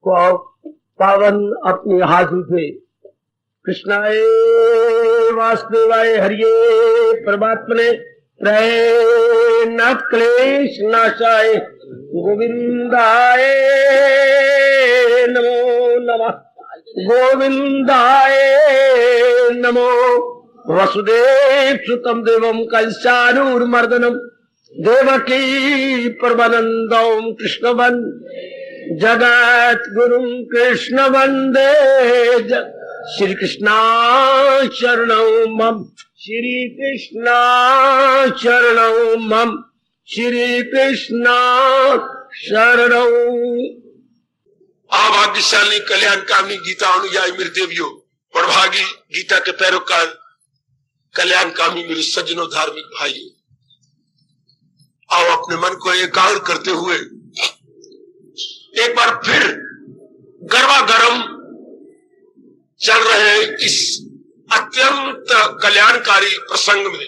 पावन अपनी हाथों से कृष्णाय वासुदेवाय हरिये परमात्मने नाथ क्लेश नाशाय गोविंदाय नमो नमः गोविंदाय नमो वसुदेव सुतम देवम कंसानूरमर्दनम देवकी परमानंदम कृष्ण वंदे जगत गुरु कृष्ण वंदे श्री कृष्णा शरणं मम श्री कृष्णा शरणं मम श्री कृष्णा शरणं। भाग्यशाली कल्याणकामी गीता अनुयायी मेरे देवियों, प्रभागी गीता के पैरोकार कल्याणकामी मेरे सज्जनों, धार्मिक भाइयों, आओ अपने मन को एकाग्र करते हुए एक बार फिर गरबा गरम चल रहे इस अत्यंत कल्याणकारी प्रसंग में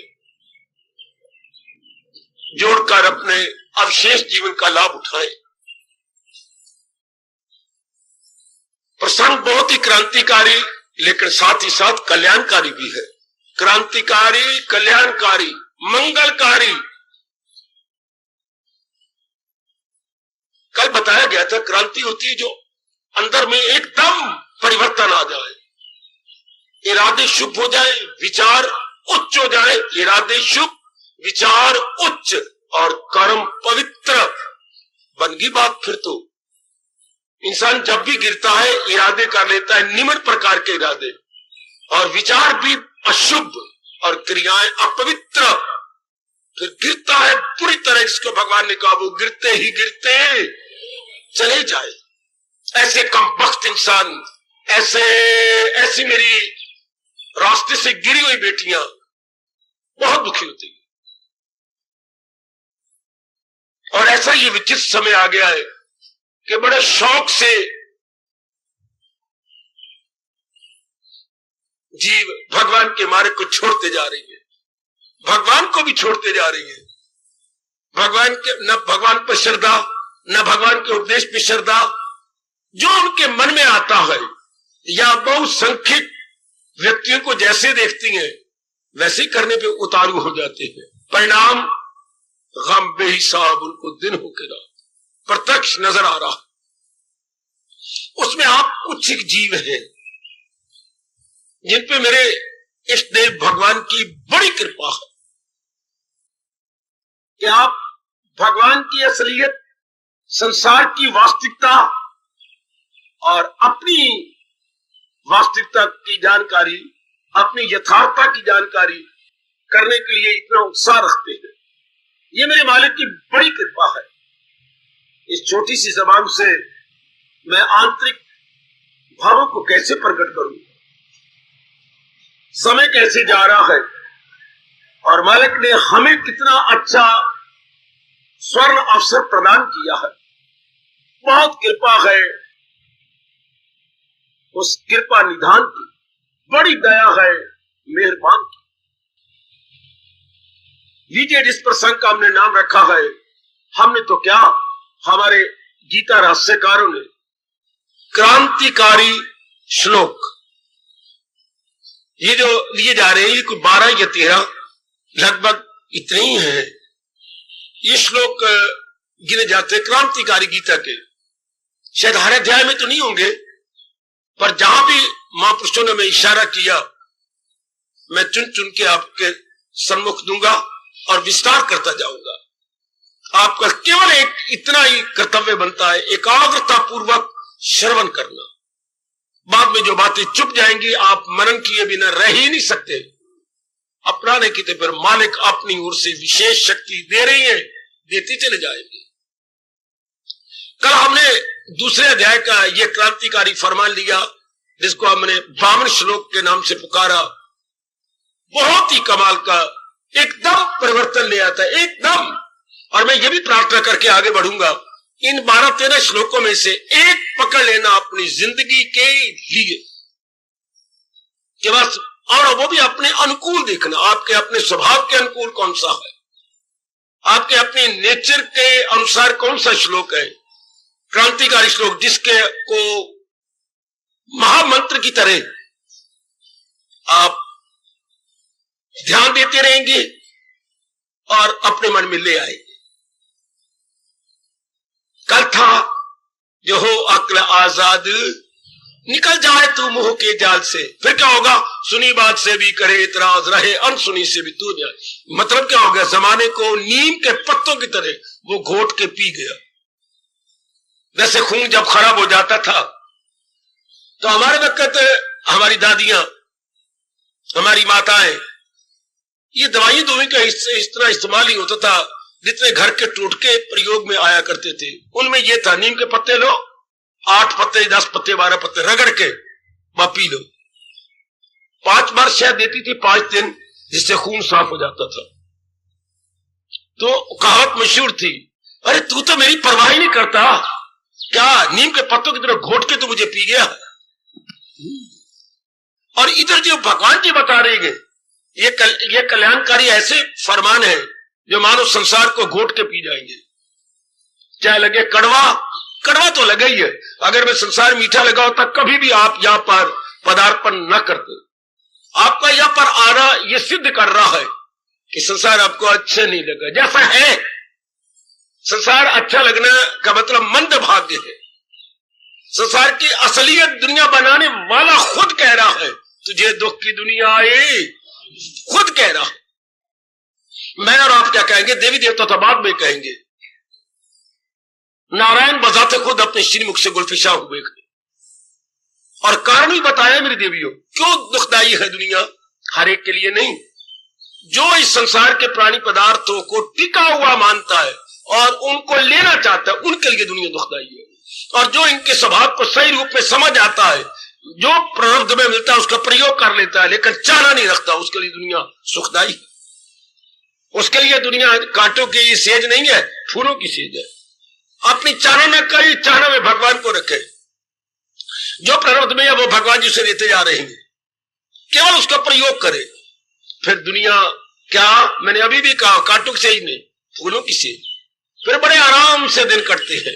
जोड़कर अपने अवशेष जीवन का लाभ उठाएं। प्रसंग बहुत ही क्रांतिकारी लेकिन साथ ही साथ कल्याणकारी भी है। क्रांतिकारी, कल्याणकारी, मंगलकारी। कल बताया गया था क्रांति होती है जो अंदर में एकदम परिवर्तन आ जाए, इरादे शुभ हो जाए, विचार उच्च हो जाए, इरादे शुभ, विचार उच्च और कर्म पवित्र बन गई बात। फिर तो इंसान जब भी गिरता है इरादे कर लेता है निम्न प्रकार के इरादे, और विचार भी अशुभ और क्रियाएं अपवित्र, फिर गिरता है पूरी तरह। जिसको भगवान ने कहा वो गिरते ही गिरते चले जाए। ऐसे कमबख्त इंसान, ऐसी मेरी रास्ते से गिरी हुई बेटियां बहुत दुखी होती है। और ऐसा ये विचित्र समय आ गया है कि बड़े शौक से जीव भगवान के मार्ग को छोड़ते जा रही है, भगवान को भी छोड़ते जा रही है। भगवान के न भगवान पर श्रद्धा, न भगवान के उपदेश पर श्रद्धा, जो उनके मन में आता है या बहुसंख्यक व्यक्तियों को जैसे देखती हैं वैसे करने पे उतारू हो जाते हैं। परिणाम गम बेहिसाब उनको दिन होकर रात प्रत्यक्ष नजर आ रहा। उसमें आप कुछ एक जीव हैं जिन पे मेरे इष्ट देव भगवान की बड़ी कृपा है कि आप भगवान की असलियत, संसार की वास्तविकता और अपनी वास्तविकता की जानकारी, अपनी यथार्थता की जानकारी करने के लिए इतना उत्साह रखते हैं। ये मेरे मालिक की बड़ी कृपा है। इस छोटी सी जबान से मैं आंतरिक भावों को कैसे प्रकट करूं, समय कैसे जा रहा है और मालिक ने हमें कितना अच्छा स्वर्ण अवसर प्रदान किया है। बहुत कृपा है, उस कृपा निधान की बड़ी दया है, मेहरबान की। लीजिए, जिस प्रसंग का हमने नाम रखा है, हमने तो क्या, हमारे गीता रहस्यकारों ने क्रांतिकारी श्लोक ये जो लिए जा रहे हैं, ये कोई 12 या 13 लगभग इतने ही हैं। ये श्लोक गिने जाते हैं क्रांतिकारी गीता के। शायद हर अध्याय में तो नहीं होंगे, पर जहां भी महापुरुषों ने मैं इशारा किया, मैं चुन चुन के आपके सम्मुख दूंगा और विस्तार करता जाऊंगा। आपका केवल एक इतना ही कर्तव्य बनता है, एकाग्रता पूर्वक श्रवण करना। बाद में जो बातें चुप जाएंगी, आप मनन किए बिना रह ही नहीं सकते। अपनाने की तो फिर मालिक अपनी ओर से विशेष शक्ति दे रही है, देते चले जाएंगे। कल हमने दूसरे अध्याय का यह क्रांतिकारी फरमान लिया, जिसको हमने 52 श्लोक के नाम से पुकारा। बहुत ही कमाल का एकदम परिवर्तन ले आता है, एकदम। और मैं ये भी प्रार्थना करके आगे बढ़ूंगा, इन 12-13 श्लोकों में से एक पकड़ लेना अपनी जिंदगी के लिए कि बस, और वो भी अपने अनुकूल देखना, आपके अपने स्वभाव के अनुकूल कौन सा है, आपके अपने नेचर के अनुसार कौन सा श्लोक है। क्रांतिकारी श्लोक जिसके को महामंत्र की तरह आप ध्यान देते रहेंगे और अपने मन में ले आएंगे। कल था जो हो अक्ल आजाद निकल जाए तू मुंह के जाल से, फिर क्या होगा? सुनी बात से भी करे इतराज, रहे अनसुनी से भी तू जाए। मतलब क्या हो गया? जमाने को नीम के पत्तों की तरह वो घोट के पी गया। जैसे खून जब खराब हो जाता था तो हमारे वक्त हमारी दादियां, हमारी माताएं, ये दवाई दोई का इस तरह इस्तेमाल ही होता था जितने घर के टोटके प्रयोग में आया करते थे। उनमें ये था, नीम के पत्ते लो, 8 पत्ते 10 पत्ते 12 पत्ते रगड़ के वहां पी लो। 5 बार शहद देती थी 5 दिन, जिससे खून साफ हो जाता था। तो कहावत मशहूर थी, अरे तू तो मेरी परवाह ही नहीं करता, क्या नीम के पत्तों की तरह घोट के तो मुझे पी गया। और इधर जो भगवान जी बता रहे हैं, ये कल्याणकारी ऐसे फरमान है जो मानो संसार को घोट के पी जाएंगे। चाहे लगे कड़वा, कड़वा तो लगा ही है। अगर मैं संसार मीठा लगा होता कभी भी आप यहां पर पदार्पण न करते। आपका यहां पर आना ये सिद्ध कर रहा है कि संसार आपको अच्छा नहीं लगा। जैसा है संसार अच्छा लगना का मतलब मंद भाग्य है। संसार की असलियत दुनिया बनाने वाला खुद कह रहा है, तुझे दुख की दुनिया आए, खुद कह रहा है। मैं और आप क्या कहेंगे? देवी देवता तो बाद में कहेंगे। नारायण बजाते खुद अपने श्रीमुख से गुलफिशा हुए और कारण भी बताया मेरी देवियों, क्यों दुखदाई है दुनिया? हर एक के लिए नहीं। जो इस संसार के प्राणी पदार्थों को टिका हुआ मानता है और उनको लेना चाहता है, उनके लिए दुनिया दुखदाई है। और जो इनके स्वभाव को सही रूप में समझ आता है, जो प्रारब्ध में मिलता है उसका प्रयोग कर लेता है लेकिन चाहना नहीं रखता, उसके लिए दुनिया सुखदाई है। उसके लिए दुनिया कांटों की सेज नहीं है, फूलों की सेज है। अपनी चाहना न करे, चाहना में भगवान को रखे। जो प्रारब्ध में है वो भगवान जी से लेते जा रहे हैं, केवल उसका प्रयोग करे। फिर दुनिया क्या, मैंने अभी भी कहा, कांटों की सेज नहीं, फूलों की सेज। फिर बड़े आराम से दिन कटते हैं।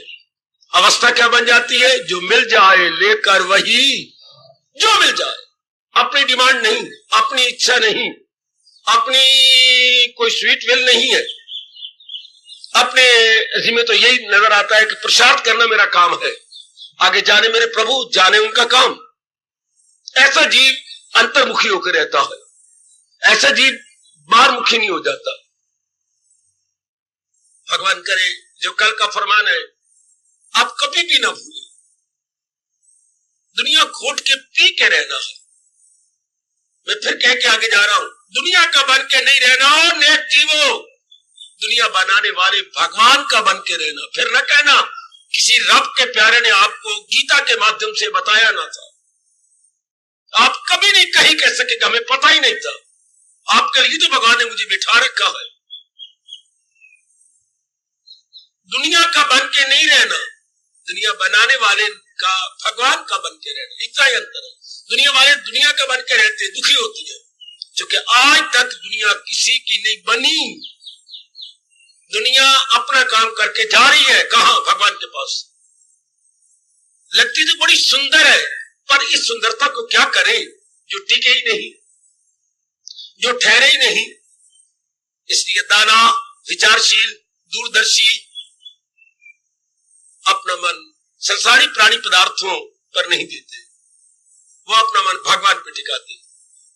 अवस्था क्या बन जाती है? जो मिल जाए लेकर वही, जो मिल जाए। अपनी डिमांड नहीं, अपनी इच्छा नहीं, अपनी कोई स्वीट विल नहीं है। अपने जिम्मे तो यही नजर आता है कि प्रसाद करना मेरा काम है, आगे जाने मेरे प्रभु, जाने उनका काम। ऐसा जीव अंतर्मुखी होकर रहता है, ऐसा जीव बाहरमुखी नहीं हो जाता। भगवान करे जो कल का फरमान है आप कभी भी ना भूलें, दुनिया घोट के पी के रहना है। मैं फिर कह के आगे जा रहा हूं, दुनिया का बन के नहीं रहना। और नेक जीवो, दुनिया बनाने वाले भगवान का बन के रहना। फिर न कहना किसी रब के प्यारे ने आपको गीता के माध्यम से बताया ना था। आप कभी नहीं कहीं कह सके कि हमें पता ही नहीं था। आपके लिए तो भगवान ने मुझे बिठा रखा है। दुनिया का बन के नहीं रहना, दुनिया बनाने वाले का, भगवान का बन के रहना, इतना ही अंतर है। दुनिया वाले दुनिया का बन के रहते, दुखी होती है, क्योंकि आज तक दुनिया किसी की नहीं बनी। दुनिया अपना काम करके जा रही है, कहां? भगवान के पास। लगती तो बड़ी सुंदर है, पर इस सुंदरता को क्या करें जो टिके ही नहीं, जो ठहरे ही नहीं। इसलिए दाना, विचारशील, दूरदर्शी अपना मन संसारी प्राणी पदार्थों पर नहीं देते, वो अपना मन भगवान पर टिकाते।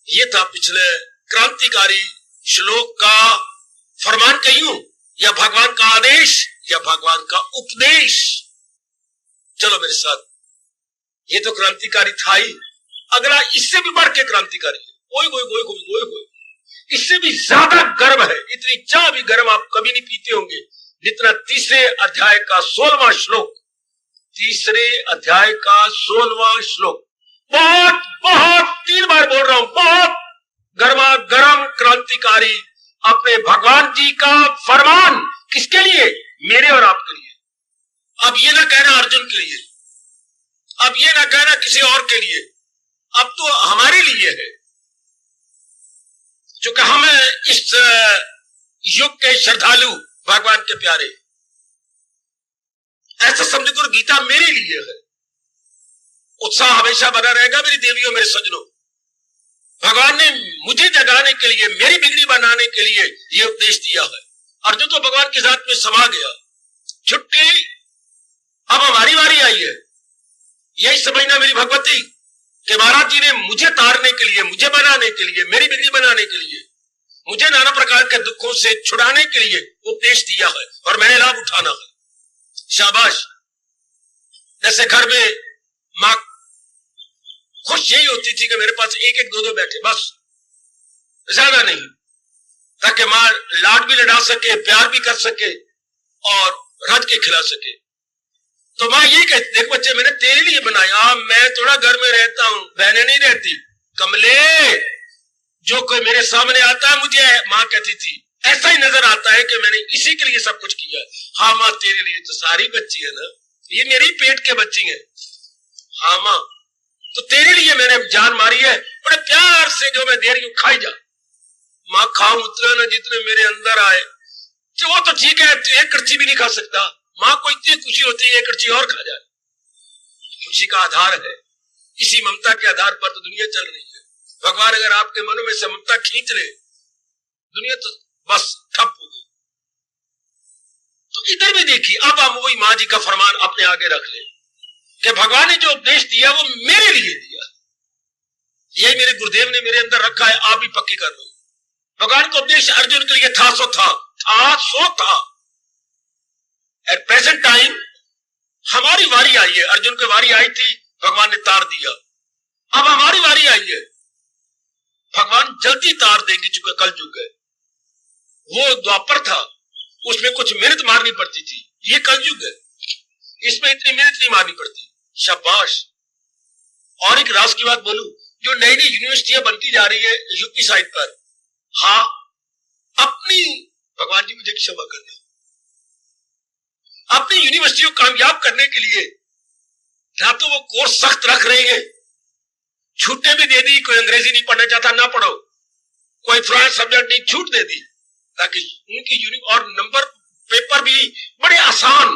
ये था पिछले क्रांतिकारी श्लोक का फरमान कहियूं, या भगवान का आदेश, या भगवान का उपदेश। चलो मेरे साथ, ये तो क्रांतिकारी था ही। अगला इससे भी बढ़ के क्रांतिकारी है। ओए होए होए होए होए, इससे भी ज्यादा गर्म है। इतनी चाह भी गर्म आप कभी नहीं पीते होंगे जितना तीसरे अध्याय का 16वां श्लोक। तीसरे अध्याय का 16वां श्लोक बहुत बहुत, 3 बार बोल रहा हूं, बहुत गर्मा गर्म क्रांतिकारी अपने भगवान जी का फरमान। किसके लिए? मेरे और आपके लिए। अब ये ना कहना अर्जुन के लिए, अब ये ना कहना किसी और के लिए, अब तो हमारे लिए है, क्योंकि हम इस युग के श्रद्धालु, भगवान के प्यारे। ऐसा समझ करो गीता मेरे लिए है। उत्साह हमेशा बना रहेगा मेरी देवियों, मेरे सज्जनों। भगवान ने मुझे जगाने के लिए, मेरी बिगड़ी बनाने के लिए ये उपदेश दिया है। अर्जुन तो भगवान की जात में समा गया। छुट्टी अब हमारी बारी आई है। यही समझना मेरी भगवती कि महाराज जी ने मुझे तारने के लिए, मुझे बनाने के लिए, मेरी बिगड़ी बनाने के लिए, मुझे नाना प्रकार के दुखों से छुड़ाने के लिए उपदेश दिया है और मैंने लाभ उठाना है। शाबाश। जैसे घर में मां खुश यही होती थी कि मेरे पास एक एक दो दो बैठे, बस ज्यादा नहीं, ताकि मां लाड भी लड़ा सके, प्यार भी कर सके और रज के खिला सके। तो मां यही कहती, देख बच्चे मैंने तेरे लिए बनाया, मैं थोड़ा घर में रहता हूं, बहनें नहीं रहती। कमले, जो कोई मेरे सामने आता है मुझे, मां कहती थी, ऐसा ही नजर आता है कि मैंने इसी के लिए सब कुछ किया है। हाँ मां, तेरे लिए तो सारी बच्ची है ना, ये मेरी पेट के बच्ची है। हाँ मां, तो तेरे लिए मैंने जान मारी है, बड़े प्यार से जो मैं दे रही हूं खाई जा। मां, खाऊं उतना ना जितने मेरे अंदर आए। तो वो तो ठीक है, तो एक कड़छी भी नहीं खा सकता। मां को इतनी खुशी होती है एक कड़छी और खा जाए। खुशी का आधार है, इसी ममता के आधार पर तो दुनिया चल रही है। भगवान अगर आपके मनों में से ममता खींच ले, दुनिया तो बस ठप हो गई। तो इधर भी देखिए, अब हम वही मां जी का फरमान अपने आगे रख ले कि भगवान ने जो उपदेश दिया वो मेरे लिए दिया। यही मेरे गुरुदेव ने मेरे अंदर रखा है, आप भी पक्की कर लो। भगवान का उपदेश अर्जुन के लिए था सो था, सो था। एट प्रेजेंट टाइम हमारी वारी आई है। अर्जुन की वारी आई थी, भगवान ने तार दिया। अब हमारी वारी आई है, भगवान जल्दी तार देंगे, चूंकि कल युग है। वो द्वापर था, उसमें कुछ मेहनत मारनी पड़ती थी। ये कल युग है, इसमें इतनी मेहनत नहीं मारनी पड़ती। शाबाश। और एक राज की बात बोलूं, जो नई नई यूनिवर्सिटियां बनती जा रही है यूपी साइड पर, हाँ अपनी, भगवान जी मुझे क्षमा करना, अपनी यूनिवर्सिटी को कामयाब करने के लिए ना तो वो कोर्स सख्त रख रहे हैं, छूटें भी दे दी, कोई अंग्रेजी नहीं पढ़ना चाहता ना पढ़ो, कोई फ्रांस सब्जेक्ट नहीं, छूट दे दी, ताकि उनकी और नंबर पेपर भी बड़े आसान,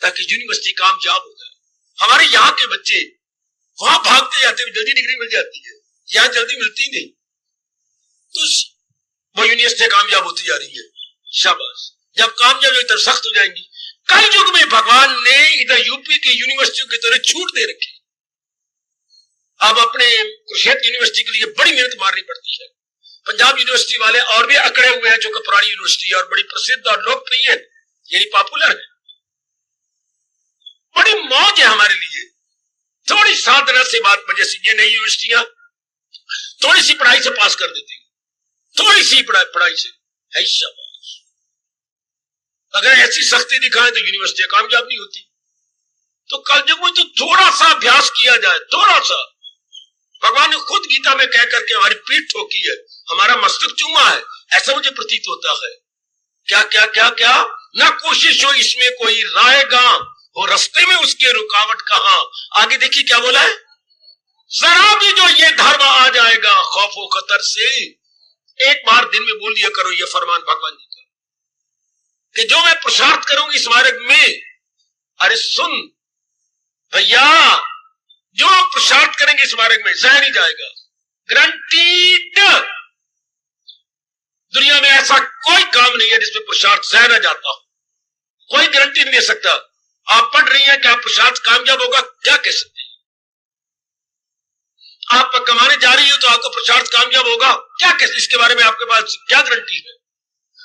ताकि यूनिवर्सिटी कामयाब हो जाए। हमारे यहाँ के बच्चे वहां भागते जाते हैं, जल्दी डिग्री मिल जाती है, यहाँ जल्दी मिलती नहीं, तो वो यूनिवर्सिटी कामयाब होती जा रही है। शाबाश। जब कामयाब हो तब सख्त हो जाएंगी। कल युग में भगवान ने इधर यूपी की यूनिवर्सिटियों की तरह छूट दे रखी। अब अपने कुरुक्षेत्र यूनिवर्सिटी के लिए बड़ी मेहनत मारनी पड़ती है। पंजाब यूनिवर्सिटी वाले और भी अकड़े हुए हैं, जो कि पुरानी यूनिवर्सिटी है और बड़ी प्रसिद्ध और लोकप्रिय, यानी पॉपुलर है। बड़ी मौज है हमारे लिए। थोड़ी साधना से बात पर, जैसे ये नई यूनिवर्सिटियां थोड़ी सी पढ़ाई से पास कर देती, थोड़ी सी पढ़ाई से। अगर ऐसी सख्ती दिखाएं तो यूनिवर्सिटियां कामयाब नहीं होती। तो कल जब वो तो थोड़ा सा अभ्यास किया जाए, थोड़ा सा, भगवान ने खुद गीता में कह करके हमारी पीठ ठोकी है, हमारा मस्तक चूमा है, ऐसा मुझे प्रतीत होता है। क्या क्या क्या क्या ना कोशिश हो इसमें कोई रायगा, और रास्ते में उसके रुकावट कहां। आगे देखिए क्या बोला है, जरा भी जो ये धर्म आ जाएगा खौफो खतर से। एक बार दिन में बोल दिया करो ये फरमान भगवान जी का, कि जो मैं पुरुषार्थ करूंगी इस मार्ग में, अरे सुन भैया, जो पुरुषार्थ करेंगे इस मार्ग में जहर नहीं जाएगा, गारंटीड। दुनिया में ऐसा कोई काम नहीं है जिसमें पुरुषार्थ जहर न जाता हो, कोई गारंटी नहीं दे सकता। आप पढ़ रही हैं कि आप पुरुषार्थ कामयाब होगा, क्या कह सकते हैं? आप कमाने जा रही हो तो आपका पुरुषार्थ कामयाब होगा, क्या कह, इसके बारे में आपके पास क्या गारंटी है?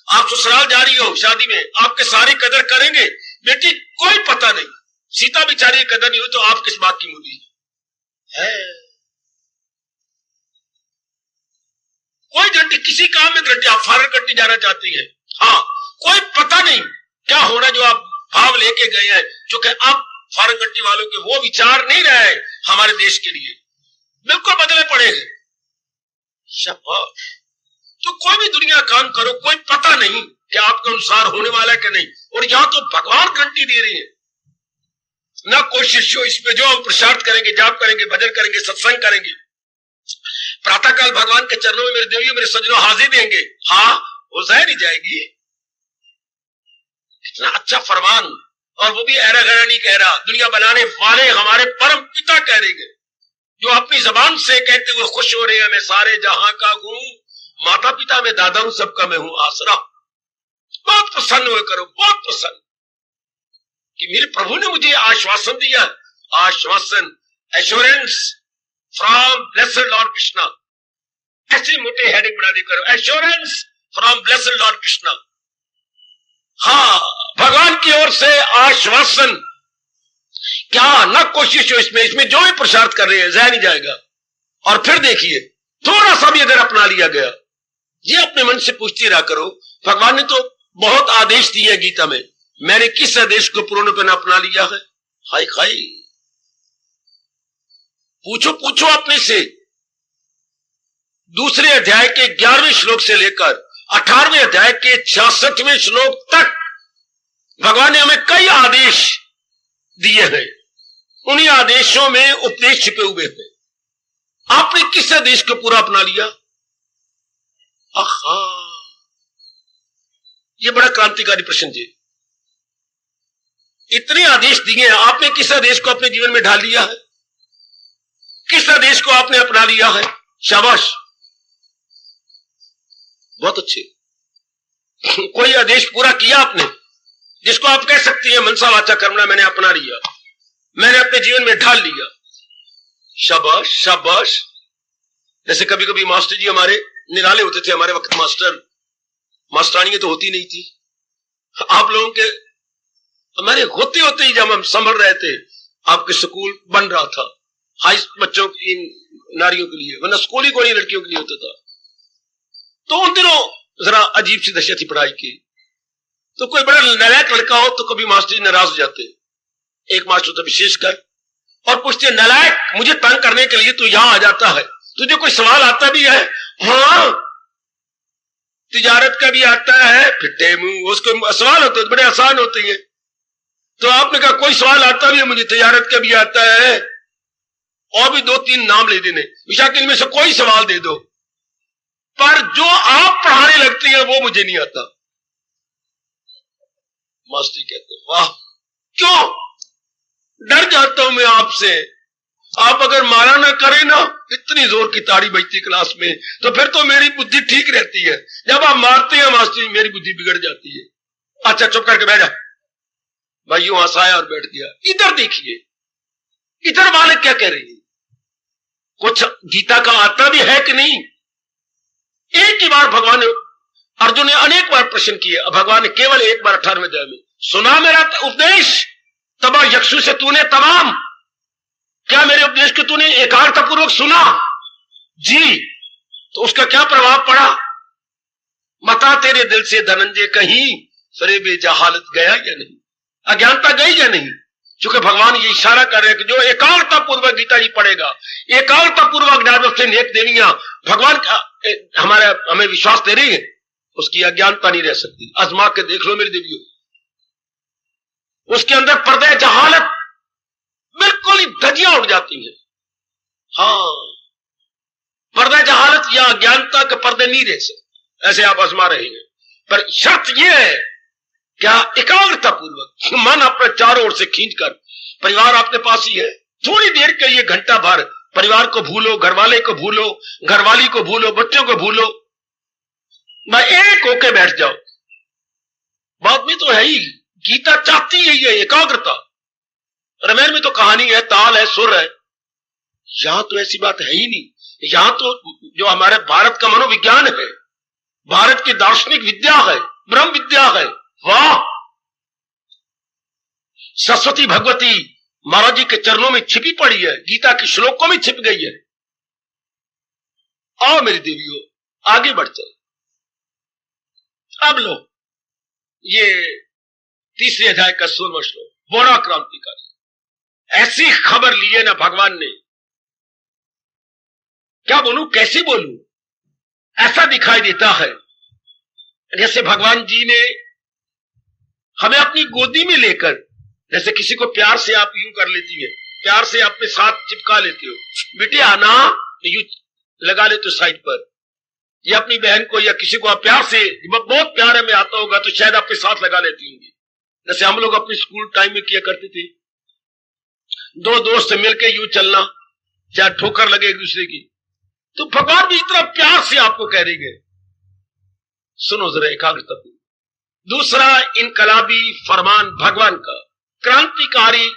आप ससुराल जा रही हो शादी में, आपके सारी कदर करेंगे बेटी, कोई पता नहीं। सीता बेचारी कदर नहीं हो तो आप किस बात की मूली है? कोई गारंटी, किसी काम में गारंटी। आप फॉरेन कंट्री जाना चाहती है, हाँ कोई पता नहीं क्या होना, जो आप भाव लेके गए हैं, क्योंकि अब फॉरेन कंट्री वालों के वो विचार नहीं रहे हमारे देश के लिए, बिल्कुल बदले पड़े हैं। शाबाश। तो कोई भी दुनिया काम करो, कोई पता नहीं कि आपके अनुसार होने वाला है कि नहीं, और यहां तो भगवान गारंटी दे रही है। ना कोशिश हो इसमें, जो हम पुरुषार्थ करेंगे, जाप करेंगे, भजन करेंगे, सत्संग करेंगे, प्रातःकाल भगवान के चरणों में मेरे देवियों मेरे सज्जनों हाजिर देंगे, हाँ वो जहर नहीं जाएगी। कितना अच्छा फरमान और वो भी ऐरा गैरा नहीं कह रहा, दुनिया बनाने वाले हमारे परम पिता कह रहे हैं, जो अपनी जबान से कहते हुए खुश हो रहे हैं, मैं सारे जहां का हूं, माता पिता में दादा हूं, सबका मैं हूं आसरा। बहुत प्रसन्न हुए करो, बहुत प्रसन्न कि मेरे प्रभु ने मुझे आश्वासन दिया, आश्वासन, assurance from blessed Lord Krishna. ऐसे मोटे हेडिंग बना दी करो, assurance from blessed Lord Krishna. हाँ, भगवान की ओर से आश्वासन। क्या ना कोशिश हो इसमें जो भी पुरुषार्थ कर रहे हैं जया नहीं जाएगा। और फिर देखिए, थोड़ा सा भी अगर अपना लिया गया, ये अपने मन से पूछते रहा करो, भगवान ने तो बहुत आदेश दिए है गीता में, मैंने किस आदेश को पूर्ण रूप में अपना लिया है? हाय हाय, पूछो अपने से। दूसरे अध्याय के 11वें श्लोक से लेकर 18वें अध्याय के 66वें श्लोक तक भगवान ने हमें कई आदेश दिए हैं। उन्हीं आदेशों में उपदेश छिपे हुए हैं। आपने किस आदेश को पूरा अपना लिया? आहा, यह बड़ा क्रांतिकारी प्रश्न जी। इतने आदेश दिए हैं, आपने किस आदेश को अपने जीवन में ढाल लिया है? किस आदेश को आपने अपना लिया है? शाबाश, बहुत अच्छे। कोई आदेश पूरा किया आपने जिसको आप कह सकती हैं मनसा वाचा कर्मणा मैंने अपना लिया, मैंने अपने जीवन में ढाल लिया? शाबाश शाबाश। जैसे कभी कभी मास्टर जी हमारे निराले होते थे, हमारे वक्त मास्टरानी तो होती नहीं थी। आप लोगों के हमारे होते होते ही जब हम संभल रहे थे, आपके स्कूल बन रहा था हाई बच्चों की, नारियों के लिए, वरना स्कूल ही कोई लड़कियों के लिए होता था। तो उन दिनों जरा अजीब सी दशा थी पढ़ाई की। तो कोई बड़ा नालायक लड़का हो तो कभी मास्टर जी नाराज हो जाते, एक मास्टर तो विशेषकर, और पूछते नालायक मुझे तंग करने के लिए तू यहां आ जाता है, तुझे कोई सवाल आता भी है? हाँ, तिजारत का भी आता है, फिट्टे मुंह, उसको सवाल होते बड़े आसान होते हैं। तो आपने कहा कोई सवाल आता भी है मुझे, तिजारत का भी आता है, और भी 2-3 नाम ले देने, विशाख इनमें से कोई सवाल दे दो, पर जो आप पढ़ाने लगते हैं वो मुझे नहीं आता। मास्टर कहते वाह, क्यों? डर जाता हूं मैं आपसे। आप अगर मारा ना करें ना, इतनी जोर की ताड़ी बजती क्लास में, तो फिर तो मेरी बुद्धि ठीक रहती है। जब आप मारते हैं मास्टर जी, मेरी बुद्धि बिगड़ जाती है। अच्छा चुप करके बैठ जा। भाई यूं हंसाया और बैठ गया। इधर देखिए, इधर बालक क्या कह रही है? कुछ गीता का आता भी है कि नहीं? एक ही बार भगवान ने, अर्जुन ने अनेक बार प्रश्न किए, भगवान ने केवल एक बार 18वें अध्याय में, सुना मेरा उपदेश तबा यक्षु से तूने तमाम, क्या मेरे उपदेश को तूने एकाग्रता पूर्वक सुना? जी। तो उसका क्या प्रभाव पड़ा? मता तेरे दिल से धनंजय कहीं फरेबे जहालत गया या नहीं, अज्ञानता गई या नहीं? क्योंकि भगवान ये इशारा कर रहे हैं कि जो एकाग्रता पूर्वक गीता जी पढ़ेगा, एकाग्रता पूर्वक नारद से नेक देनियां भगवान का हमें विश्वास दे रही है, उसकी अज्ञानता नहीं रह सकती। आजमा के देख लो मेरी देवियों, उसके अंदर पर्दे जहालत बिल्कुल ही धजियां उड़ जाती हैं। हाँ, पर्दा जहालत या अज्ञानता के पर्दे नहीं रह सकते, ऐसे आप आजमा रहे हैं। पर शर्त यह है, क्या एकाग्रता पूर्वक मन अपने चारों ओर से खींचकर, परिवार आपके पास ही है, थोड़ी देर के लिए घंटा भर परिवार को भूलो, घरवाले को भूलो, घरवाली को भूलो, बच्चों को भूलो, मैं एक होके बैठ जाओ। बात में तो है ही, गीता चाहती है ये एकाग्रता। रामायण में तो कहानी है, ताल है, सुर है, यहां तो ऐसी बात है ही नहीं। यहां तो जो हमारे भारत का मनोविज्ञान है, भारत की दार्शनिक विद्या है, ब्रह्म विद्या है, वाह, सरस्वती भगवती महाराज जी के चरणों में छिपी पड़ी है, गीता के श्लोकों में छिप गई है। आओ मेरी देवियों, आगे बढ़ चले। अब लो ये 3रे अध्याय का 16वां श्लोक, बड़ा क्रांतिकारी। ऐसी खबर ली है ना भगवान ने, क्या बोलूं, कैसे बोलूं, ऐसा दिखाई देता है जैसे भगवान जी ने हमें अपनी गोदी में लेकर, जैसे किसी को प्यार से आप यूं कर लेती है, प्यार से अपने साथ चिपका लेते हो, बेटे आना, तो यूं लगा लेते हो साइड पर, या अपनी बहन को या किसी को आप प्यार से, बहुत प्यार में आता होगा तो शायद आपके साथ लगा लेती होंगी। जैसे हम लोग अपने स्कूल टाइम में किया करते थे, दो दोस्त मिलकर यूं चलना, चाहे ठोकर लगे एक दूसरे की, तो भगवान भी इतना प्यार से आपको कह रही है, सुनो जरा एकाग्रता। दूसरा इनकलाबी फरमान भगवान का, क्रांतिकारी,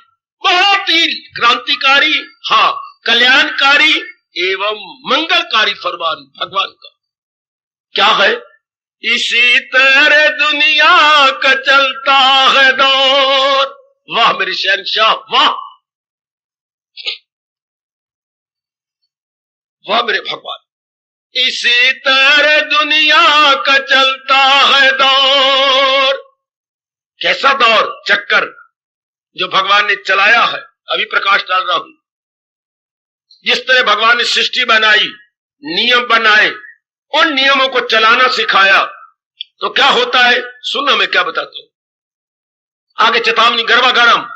बहुत ही क्रांतिकारी, हाँ कल्याणकारी एवं मंगलकारी फरमान भगवान का क्या है? इसी तरह दुनिया का चलता है दौर। वाह मेरे शहंशाह, वाह वाह मेरे भगवान। इसी तरह दुनिया का चलता है दौर। कैसा दौर? चक्कर जो भगवान ने चलाया है। अभी प्रकाश डाल रहा हूं। जिस तरह भगवान ने सृष्टि बनाई, नियम बनाए, उन नियमों को चलाना सिखाया, तो क्या होता है सुनना, मैं क्या बताता हूं। आगे चेतावनी गरबा गरम,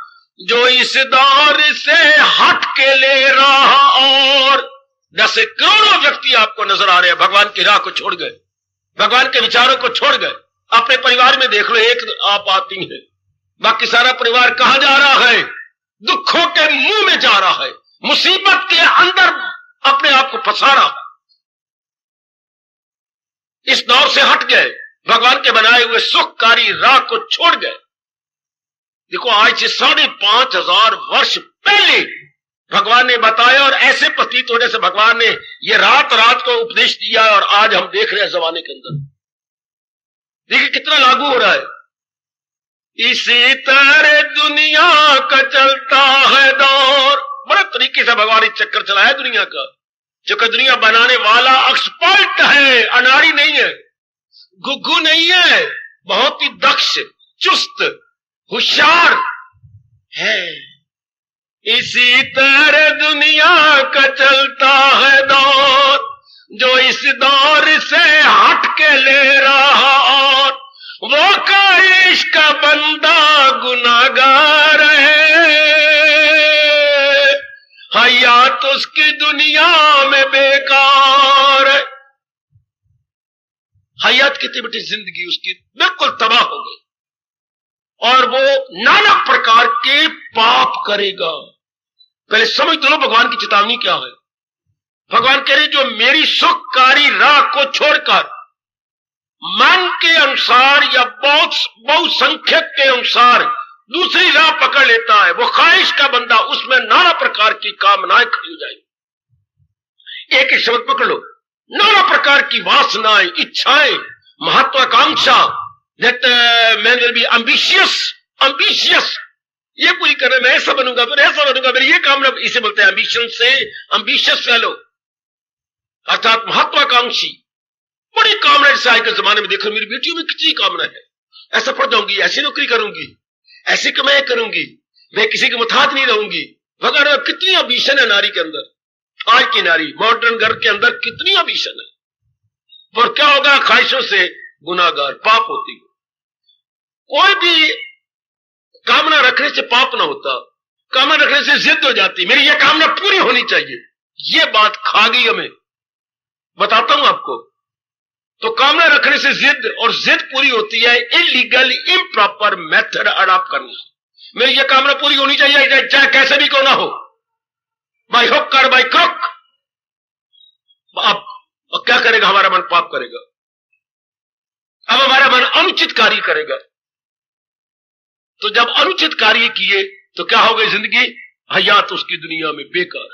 जो इस दौर से हट के ले रहा, और जैसे करोड़ों व्यक्ति आपको नजर आ रहे हैं भगवान की राह को छोड़ गए, भगवान के विचारों को छोड़ गए। अपने परिवार में देख लो, एक आप आती है, बाकी सारा परिवार कहां जा रहा है? दुखों के मुंह में जा रहा है, मुसीबत के अंदर अपने आप को फंसा रहा है। इस दौर से हट गए, भगवान के बनाए हुए सुखकारी राह को छोड़ गए। देखो आज से 5,500 वर्ष पहले भगवान ने बताया, और ऐसे प्रतीत होने से भगवान ने ये रात रात को उपदेश दिया, और आज हम देख रहे हैं जमाने के अंदर। देखिए कितना लागू हो रहा है। इसी तरह दुनिया का चलता है दौर। बड़े तरीके से भगवान ने चक्कर चलाया दुनिया का, क्योंकि दुनिया बनाने वाला एक्सपर्ट है, अनाड़ी नहीं है, गुग्गू नहीं है, बहुत ही दक्ष, चुस्त, होशियार है। इसी तरह दुनिया का चलता है दौर, जो इस दौर से हट के ले रहा, और वो काइश का बंदा गुनाहगार है, हयात उसकी दुनिया में बेकार है। हयात कितनी बड़ी जिंदगी उसकी बिल्कुल तबाह हो गई, और वो नाना प्रकार के पाप करेगा। पहले समझ दो भगवान की चेतावनी क्या है। भगवान कह रहे जो मेरी सुखकारी राह को छोड़कर मन के अनुसार या बहुसंख्यक के अनुसार दूसरी राह पकड़ लेता है, वो ख्वाहिश का बंदा, उसमें नाना प्रकार की कामनाएं खड़ी हो जाएंगी। एक एक शब्द पकड़ लो, नाना प्रकार की वासनाएं, इच्छाएं, महत्वाकांक्षा, that man will be ambitious, ये पूरी करना, मैं ऐसा बनूंगा, फिर ऐसा बनूंगा, फिर ये कामना, इसे बोलते हैं एम्बिशन से एम्बिशियस फेलो, अर्थात महत्वाकांक्षी। बड़ी कामना जैसे आज के जमाने में देखो, मेरी बेटियों में कितनी कामना है, ऐसा पढ़ जाऊंगी, ऐसी नौकरी करूंगी, ऐसी कमाई करूंगी, मैं किसी के मुताबिक नहीं रहूंगी वगैरह। कितनी एम्बिशन है नारी के अंदर, आज की नारी मॉडर्न घर के अंदर कितनी एम्बिशन है। और क्या होगा? ख्वाहिशों से गुनाहगार, पाप होती है। कोई भी कामना रखने से पाप ना होता, कामना रखने से जिद हो जाती, मेरी ये कामना पूरी होनी चाहिए। ये बात खा गई हमें, बताता हूं आपको। तो कामना रखने से जिद, और जिद पूरी होती है इलीगल इम्प्रॉपर मेथड अडॉप्ट करने से। मेरी ये कामना पूरी होनी चाहिए, चाहे कैसे भी क्यों ना हो, बाय हुक और बाय क्रुक। अब क्या करेगा? हमारा मन पाप करेगा, अब हमारा मन अनुचित कार्य करेगा। तो जब अनुचित कार्य किए तो क्या हो गई जिंदगी? हयात उसकी दुनिया में बेकार,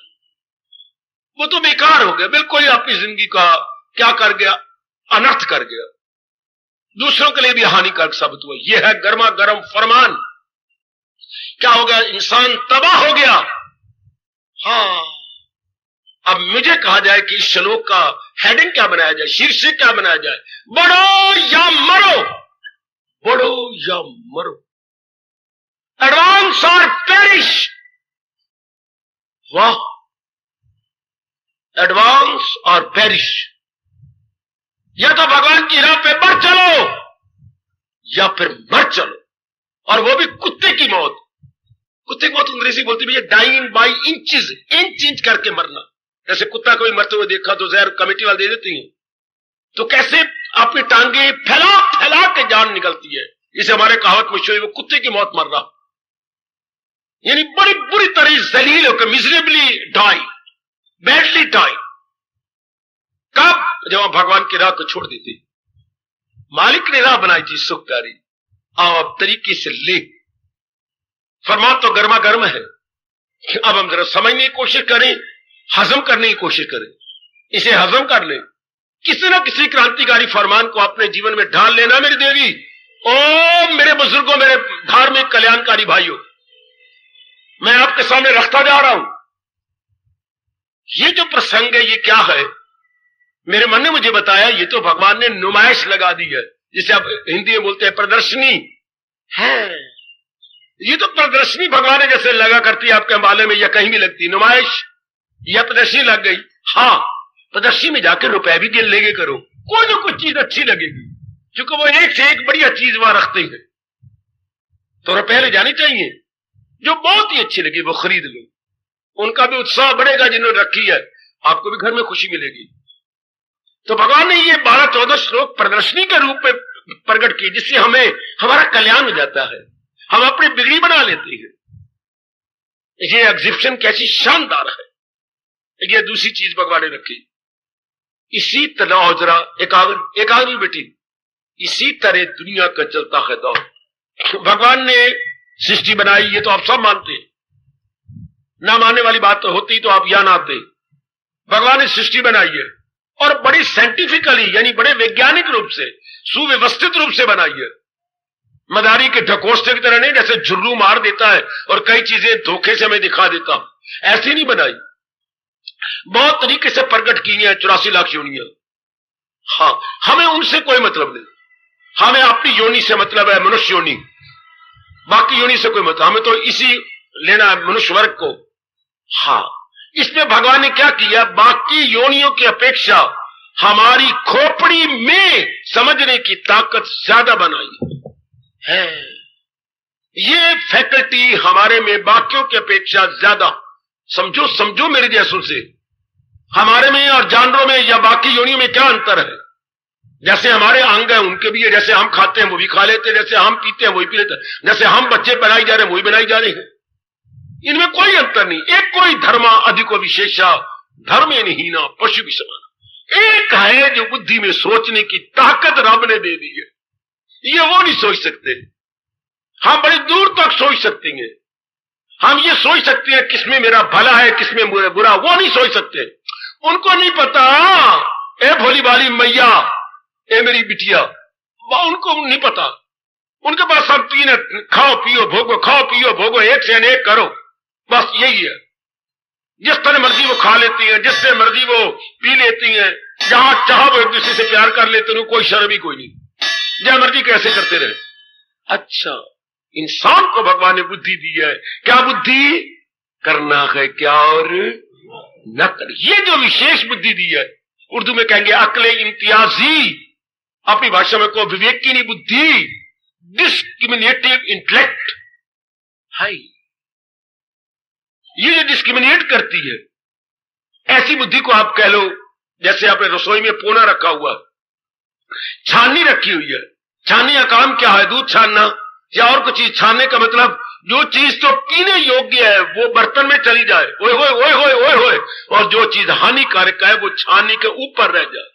वो तो बेकार हो गया, बिल्कुल ही अपनी जिंदगी का क्या कर गया? अनर्थ कर गया, दूसरों के लिए भी हानिकारक साबित हुआ। यह है गर्मा गर्म फरमान। क्या हो गया? इंसान तबाह हो गया। हाँ, अब मुझे कहा जाए कि इस श्लोक का हेडिंग क्या बनाया जाए, शीर्षक क्या बनाया जाए? बढ़ो या मरो, बढ़ो या मरो, एडवांस और पेरिश। वाह, एडवांस और पेरिश। या तो भगवान की राह पे बढ़ चलो या फिर मर चलो, और वो भी कुत्ते की मौत। कुत्ते की मौत अंग्रेजी बोलती है डाइंग बाय इंचेस, इंच करके मरना। जैसे कुत्ता कोई मरते हुए देखा तो जहर कमेटी वाले दे देती हैं, तो कैसे अपनी टांगे फैला फैला के जान निकलती है, इसे हमारे कहावत में शोई वो कुत्ते की मौत मर रहा, यानी बड़ी बुरी तरह जलील होकर मिजरेबली डाई, बैडली डाई। कब? जब हम भगवान की राह को छोड़ देते। मालिक ने राह बनाई थी सुखकारी, आओ अब तरीके से ले। फरमान तो गर्मा गर्म है, अब हम जरा समझने की कोशिश करें, हजम करने की कोशिश करें, इसे हजम कर ले। किसी न किसी क्रांतिकारी फरमान को अपने जीवन में ढाल लेना मेरी देवी। ओ मेरे बुजुर्गों, मेरे धार्मिक कल्याणकारी भाइयों, मैं आपके सामने रखता जा रहा हूं। ये जो प्रसंग है ये क्या है? मेरे मन ने मुझे बताया ये तो भगवान ने नुमाइश लगा दी है, जिसे आप हिंदी में बोलते हैं प्रदर्शनी है। ये तो प्रदर्शनी भगवान ने जैसे लगा करती है आपके अंबाले में या कहीं भी लगती नुमाइश या प्रदर्शनी लग गई। हाँ, प्रदर्शनी में जाकर रुपए भी गिन लेगे करो, कोई ना कोई चीज अच्छी लगेगी, क्योंकि वो एक से एक बढ़िया चीज वहां रखते हैं, तो रुपए ले जाने चाहिए। जो बहुत ही अच्छी लगी वो खरीद लो, उनका भी उत्साह बढ़ेगा जिन्होंने रखी है, आपको भी घर में खुशी मिलेगी। तो भगवान ने ये 12-14 श्लोक प्रदर्शनी के रूप में प्रकट किए, जिससे हमें हमारा कल्याण हो जाता है, हम अपनी बिगड़ी बना लेते हैं। ये एग्जिबिशन कैसी शानदार है। ये दूसरी चीज भगवान ने रखी, इसी तरह जरा एकाग्र बेटी, इसी तरह दुनिया का चलता है दौर। भगवान ने सृष्टि बनाई, ये तो आप सब मानते हैं, ना मानने वाली बात तो होती तो आप यहां ना आते। भगवान ने सृष्टि बनाई है और बड़ी साइंटिफिकली यानी बड़े वैज्ञानिक रूप से, सुव्यवस्थित रूप से बनाई है। मदारी के ढकोसते की तरह नहीं, जैसे झुर्रू मार देता है और कई चीजें धोखे से हमें दिखा देता हूं, ऐसी नहीं बनाई। बहुत तरीके से प्रकट की है 84 लाख योनियां। हाँ, हमें उनसे कोई मतलब नहीं, हमें अपनी योनि से मतलब है, मनुष्य योनि, बाकी योनि से कोई मतलब, हमें तो इसी लेना है मनुष्य वर्ग को। हाँ, इसमें भगवान ने क्या किया, बाकी योनियों की अपेक्षा हमारी खोपड़ी में समझने की ताकत ज्यादा बनाई है। ये फैकल्टी हमारे में बाकियों की अपेक्षा ज्यादा, समझो मेरे जैसों से, हमारे में और जानवरों में या बाकी योनियों में क्या अंतर है। जैसे हमारे अंग है उनके भी है, जैसे हम खाते हैं वो भी खा लेते हैं, जैसे हम पीते हैं वो भी पी लेते हैं, जैसे हम बच्चे बनाई जा रहे हैं वो भी बनाई जा रहे हैं, इनमें कोई अंतर नहीं। एक कोई धर्मा अधिको विशेषा धर्मेनहीना पशु भी समान। एक है जो बुद्धि में सोचने की ताकत रब ने दे दी है, ये वो नहीं सोच सकते। हम बड़ी दूर तक सोच सकते हैं, हम ये सोच सकते हैं किसमें मेरा भला है किसमें बुरा, वो नहीं सोच सकते। उनको नहीं पता, ए भोली भाली मैया, ए मेरी बिटिया, उनको नहीं पता। उनके पास सब तीन है, खाओ पियो भोगो, खाओ पियो भोगो, एक से अनेक करो, बस यही है। जिस तरह मर्जी वो खा लेती हैं, जिससे मर्जी वो पी लेती हैं, जहां चाहो वो एक दूसरे से प्यार कर लेते हैं, कोई शर्म ही कोई नहीं, जहां मर्जी कैसे करते रहे। अच्छा, इंसान को भगवान ने बुद्धि दी है, क्या बुद्धि करना है क्या और न कर, ये जो विशेष बुद्धि दी है, उर्दू में कहेंगे अक्ले इम्तियाजी, अपनी भाषा में को विवेकिनी बुद्धि, डिस्क्रिमिनेटिव इंटेलेक्ट है। ये जो डिस्क्रिमिनेट करती है, ऐसी बुद्धि को आप कह लो, जैसे आपने रसोई में पोना रखा हुआ, छाननी रखी हुई है, छाननी का काम क्या है, दूध छानना या और कुछ चीज छानने का मतलब जो चीज तो पीने योग्य है वो बर्तन में चली जाए, ओए होए ओए होए ओए होए, और जो चीज हानिकारक है वो छाननी के ऊपर रह जाए।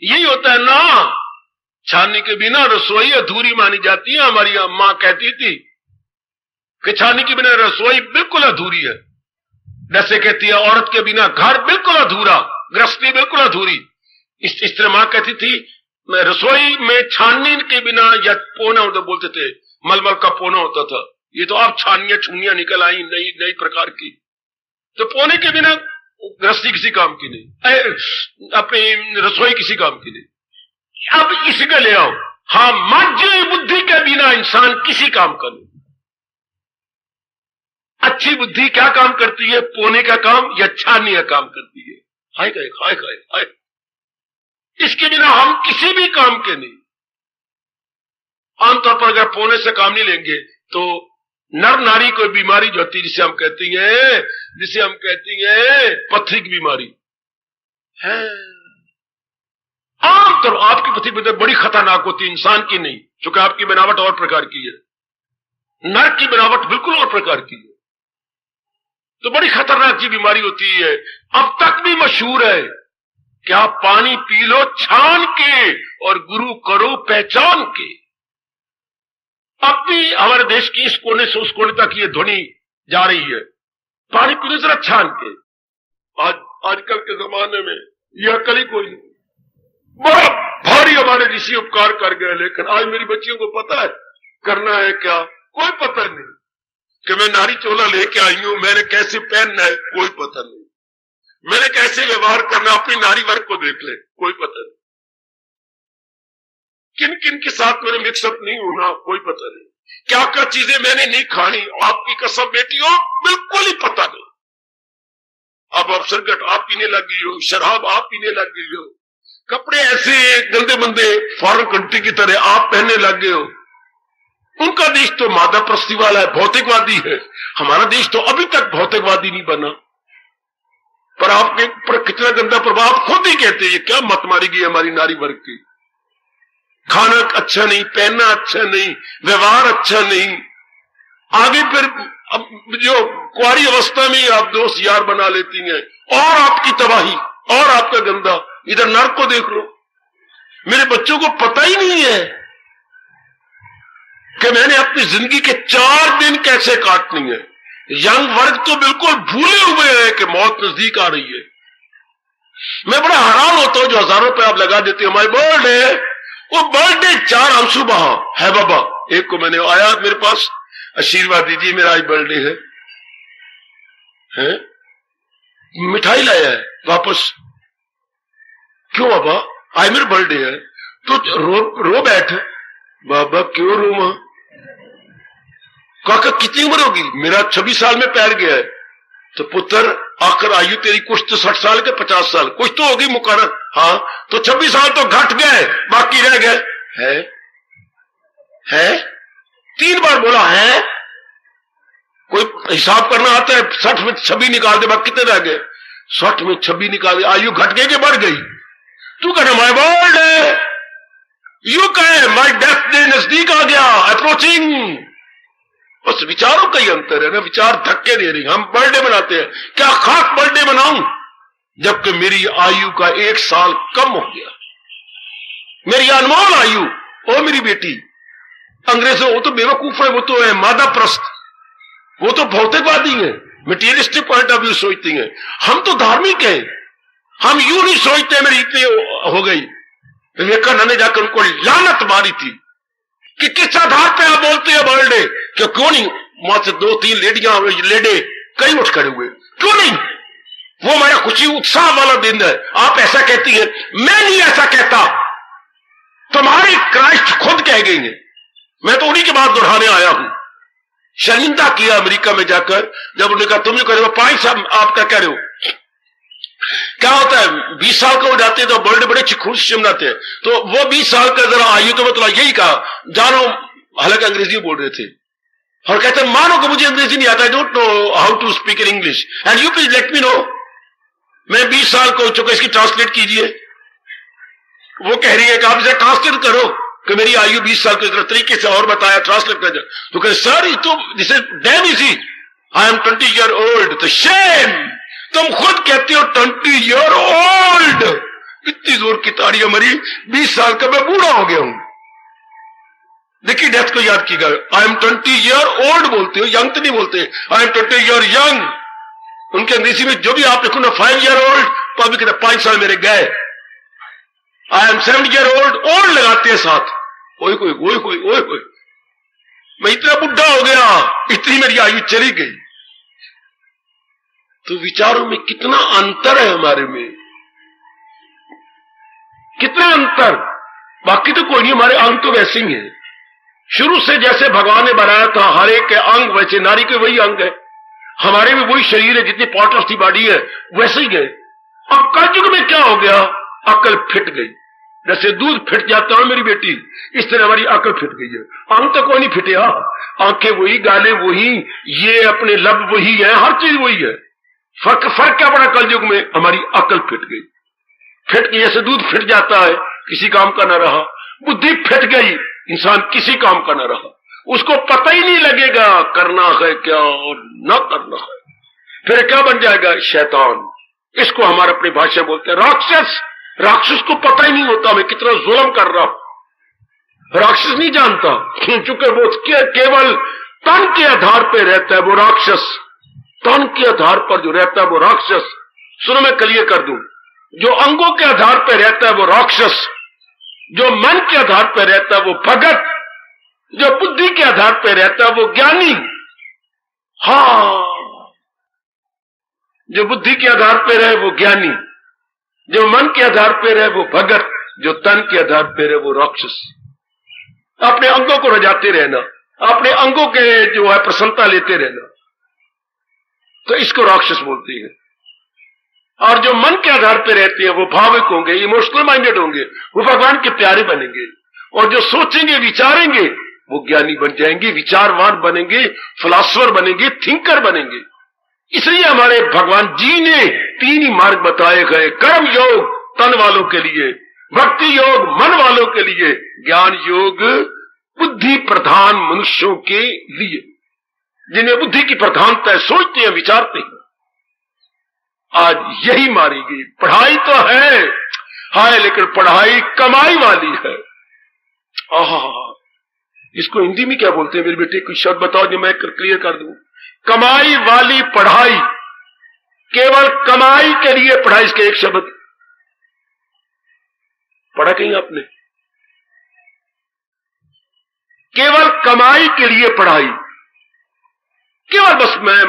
यही होता है ना, छाननी के बिना रसोई अधूरी मानी जाती है। हमारी मां कहती थी कि छाननी के बिना रसोई बिल्कुल अधूरी है, जैसे कहती है औरत के बिना घर बिल्कुल अधूरा, गृहस्थी बिल्कुल अधूरी। इस तरह मां कहती थी, मैं रसोई में छाननी के बिना, या पोना होता बोलते थे, मलमल का पोना होता था, ये तो आप छानियां छुनियां निकल आई नई नई प्रकार की, तो पोने के बिना गृहस्थी किसी काम की नहीं, अपनी रसोई किसी काम की नहीं। अब इसी का ले आओ, हाँ, मध्य बुद्धि के बिना इंसान किसी काम का नहीं। अच्छी बुद्धि क्या काम करती है, पोने का काम या छाननी का काम करती है। हाय हाय हाय हाय हाय, इसके बिना हम किसी भी काम के नहीं। आमतौर पर अगर पोने से काम नहीं लेंगे तो नर नारी कोई बीमारी जो होती है, जिसे हम कहती हैं पथरी की बीमारी है, आमतौर आपकी प्रतिबद्धता बड़ी खतरनाक होती है, इंसान की नहीं, क्योंकि आपकी बनावट और प्रकार की है, नर की बनावट बिल्कुल और प्रकार की है। तो बड़ी खतरनाक की बीमारी होती है। अब तक भी मशहूर है कि आप पानी पी लो छान के और गुरु करो पहचान के। अब भी हमारे देश की इस कोने से उस कोने तक ये ध्वनि जा रही है, पानी पी लो जरा छान के। आजकल के जमाने में यह अकल ही कोई नहीं। बड़ा भारी हमारे ऋषि उपकार कर गए, लेकिन आज मेरी बच्चियों को पता है करना है क्या, कोई पता नहीं। कि मैं नारी चोला लेके आई हूं, मैंने कैसे पहनना है कोई पता नहीं, मैंने कैसे व्यवहार करना, अपनी नारी वर्ग को देख ले, कोई पता नहीं। किन किन के साथ मेरे मिक्सअप नहीं होना, कोई पता नहीं। क्या क्या चीजें मैंने नहीं खानी, आपकी कसम बेटियों बिल्कुल ही पता नहीं। अब आप सिगरेट आप पीने लगी हो, शराब आप पीने लग गई हो, कपड़े ऐसे गंदे मंदे फॉरेन कंट्री की तरह आप पहनने लग गए हो। उनका देश तो मादा प्रस्ती वाला है, भौतिकवादी है। हमारा देश तो अभी तक भौतिकवादी नहीं बना, पर आपके पर कितना गंदा प्रभाव खुद ही कहते हैं। क्या मत मारी गई हमारी नारी वर्ग की। खाना अच्छा नहीं, पहनना अच्छा नहीं, व्यवहार अच्छा नहीं। आगे फिर अब जो कुंवारी अवस्था में आप दोस्त यार बना लेती हैं, और आपकी तबाही और आपका गंदा। इधर नर्क को देख लो। मेरे बच्चों को पता ही नहीं है कि मैंने अपनी जिंदगी के 4 दिन कैसे काटनी है। यंग वर्ग तो बिल्कुल भूले हुए हैं कि मौत नजदीक आ रही है। मैं बड़ा हैरान होता हूं जो हजारों रुपए आप लगा देते हो। माई बर्थडे, वो बर्थडे 4 आंसू बहा है बाबा। एक को मैंने आया मेरे पास, आशीर्वाद दीजिए मेरा आज बर्थडे है? मिठाई लाया है वापस। क्यों बाबा, आज मेरा बर्थडे है? तो रो बैठ। बाबा क्यों रो? काका कितनी उम्र होगी? मेरा 26 साल में पैर गया है। तो पुत्र आखिर आयु तेरी कुछ तो 60 साल के 50 साल कुछ तो होगी मुकर्रर। हाँ, तो 26 साल तो घट गए, बाकी रह गए। है 3 बार बोला है। कोई हिसाब करना आता है? 60 में 26 निकाल दे, बाकी कितने रह गए? 60 में 26 निकाल दे, आयु घट गई कि बढ़ गई? तू कहना माई बर्थडे, यू कहे माई डेथ डे नजदीक आ गया, अप्रोचिंग। बस विचारों का ही अंतर है ना, विचार धक्के दे रही। हम बर्थडे मनाते हैं, क्या खास बर्थडे मनाऊं जबकि मेरी आयु का 1 साल कम हो गया। मेरी अनमोल आयु। ओ मेरी बेटी, अंग्रेजों वो तो बेवकूफ है, वो तो है मादा प्रस्त, वो तो भौतिकवादी है, मटीरियलिस्टिक पॉइंट ऑफ व्यू सोचती हैं। हम तो धार्मिक हैं, हम यूं नहीं सोचते मेरी इतनी हो गई। विवेकानंद ने जाकर उनको लानत मारी थी कि किस आधार पे आप बोलते हैं बर्थडे? क्यों नहीं वहां से 2-3 लेडे कई उठ खड़े हुए? क्यों नहीं? वो हमारा खुशी उत्साह वाला दिन है। आप ऐसा कहती है, मैं नहीं ऐसा कहता, तुम्हारी क्राइस्ट खुद कह गई है। मैं तो उन्हीं के बाद दोहराने आया हूं। शर्मिंदा किया अमेरिका में जाकर, जब उन्होंने कहा तुम जो कह रहे हो 5 साल आप क्या कह रहे हो? क्या होता है 20 साल का हो जाते हैं तो बर्थडे बड़े खुशी से मनाते हैं। तो वो 20 साल का जरा आयु तो मतलब यही कहा जानो, हालांकि अंग्रेजी बोल रहे थे, और कहते हैं मानो कि मुझे अंग्रेजी नहीं आता, I don't know how to speak in English and you please let me know. मैं 20 साल का हो चुका, इसकी ट्रांसलेट कीजिए। वो कह रही है कि आप इसे ट्रांसलेट करो कि मेरी आयु 20 साल के तरीके से और बताया, ट्रांसलेट कर। तो कहे सर ये तो this is damn easy, I am 20 year old. तो शेम, तुम खुद कहते हो 20 ईयर ओल्ड। इतनी जोर की ताड़ियां मरी, 20 साल का मैं बूढ़ा हो गया हूं। देखिए डेथ को याद कीजिएगा, आई एम 20 ईयर ओल्ड बोलते हो, यंग तो नहीं बोलते। I am 20 year young. उनके अंग्रेजी में जो भी आप लिखो ना 5 ईयर ओल्ड, तो अभी कहते 5 साल मेरे गए। I am 7 year old, old लगाते हैं साथ। ओए कोई ओए कोई ओए कोई, मैं इतना बुढ़ा हो गया, इतनी मेरी आयु चली गई। तो विचारों में कितना अंतर है हमारे में, कितना अंतर। बाकी तो कोई नहीं, हमारे अंग तो वैसे ही है। शुरू से जैसे भगवान ने बनाया था हर एक के अंग, वैसे नारी के वही अंग है, हमारे में वही शरीर है, जितनी पार्ट ऑफ दी बॉडी है वैसे ही है। अब कलयुग में क्या हो गया? अकल फिट गई। जैसे दूध फिट जाता है मेरी बेटी, इस तरह हमारी अकल फिट गई है। अंग तो कोई नहीं फिटे, आंखें वही, गाले वही, ये अपने लब वही है, हर चीज वही है। फर्क क्या पड़ा कलयुग में? हमारी अकल फिट गई। फिट गई, जैसे दूध फिट जाता है किसी काम का न रहा। बुद्धि फिट गई, इंसान किसी काम का न रहा, उसको पता ही नहीं लगेगा करना है क्या और न करना है। फिर क्या बन जाएगा? शैतान। इसको हमारे अपनी भाषा में बोलते हैं राक्षस। राक्षस को पता ही नहीं होता मैं कितना जुल्म कर रहा हूं। राक्षस नहीं जानता, क्योंकि वो केवल तन के आधार पर रहता है, वो राक्षस। तन के आधार पर जो रहता है वो राक्षस। सुनो मैं क्लियर कर दूं, जो अंगों के आधार पर रहता है वो राक्षस, जो मन के आधार पर रहता है वो भगत, जो बुद्धि के आधार पर रहता है वो ज्ञानी। हाँ, जो बुद्धि के आधार पर है वो ज्ञानी, जो मन के आधार पर है वो भगत, जो तन के आधार पर है वो राक्षस। अपने अंगों को रजाते रहना, अपने अंगों के जो है प्रसन्नता लेते रहना, तो इसको राक्षस बोलते हैं। और जो मन के आधार पर रहते हैं वो भावुक होंगे, इमोशनल माइंडेड होंगे, वो भगवान के प्यारे बनेंगे। और जो सोचेंगे विचारेंगे वो ज्ञानी बन जाएंगे, विचारवान बनेंगे, फिलॉसफर बनेंगे, थिंकर बनेंगे। इसलिए हमारे भगवान जी ने 3 ही मार्ग बताए गए, कर्म योग तन वालों के लिए, भक्ति योग मन वालों के लिए, ज्ञान योग बुद्धि प्रधान मनुष्यों के लिए, जिन्हें बुद्धि की प्रधानता है, सोचते हैं विचारते हैं। आज यही मारी गई। पढ़ाई तो है, हाय, लेकिन पढ़ाई कमाई वाली है। इसको हिंदी में क्या बोलते हैं मेरे बेटे? कुछ शब्द बताओ जो मैं क्लियर कर दूं। कमाई वाली पढ़ाई, केवल कमाई के लिए पढ़ाई। इसके एक शब्द पढ़ा कहीं आपने? केवल कमाई के लिए पढ़ाई, केवल बस मैं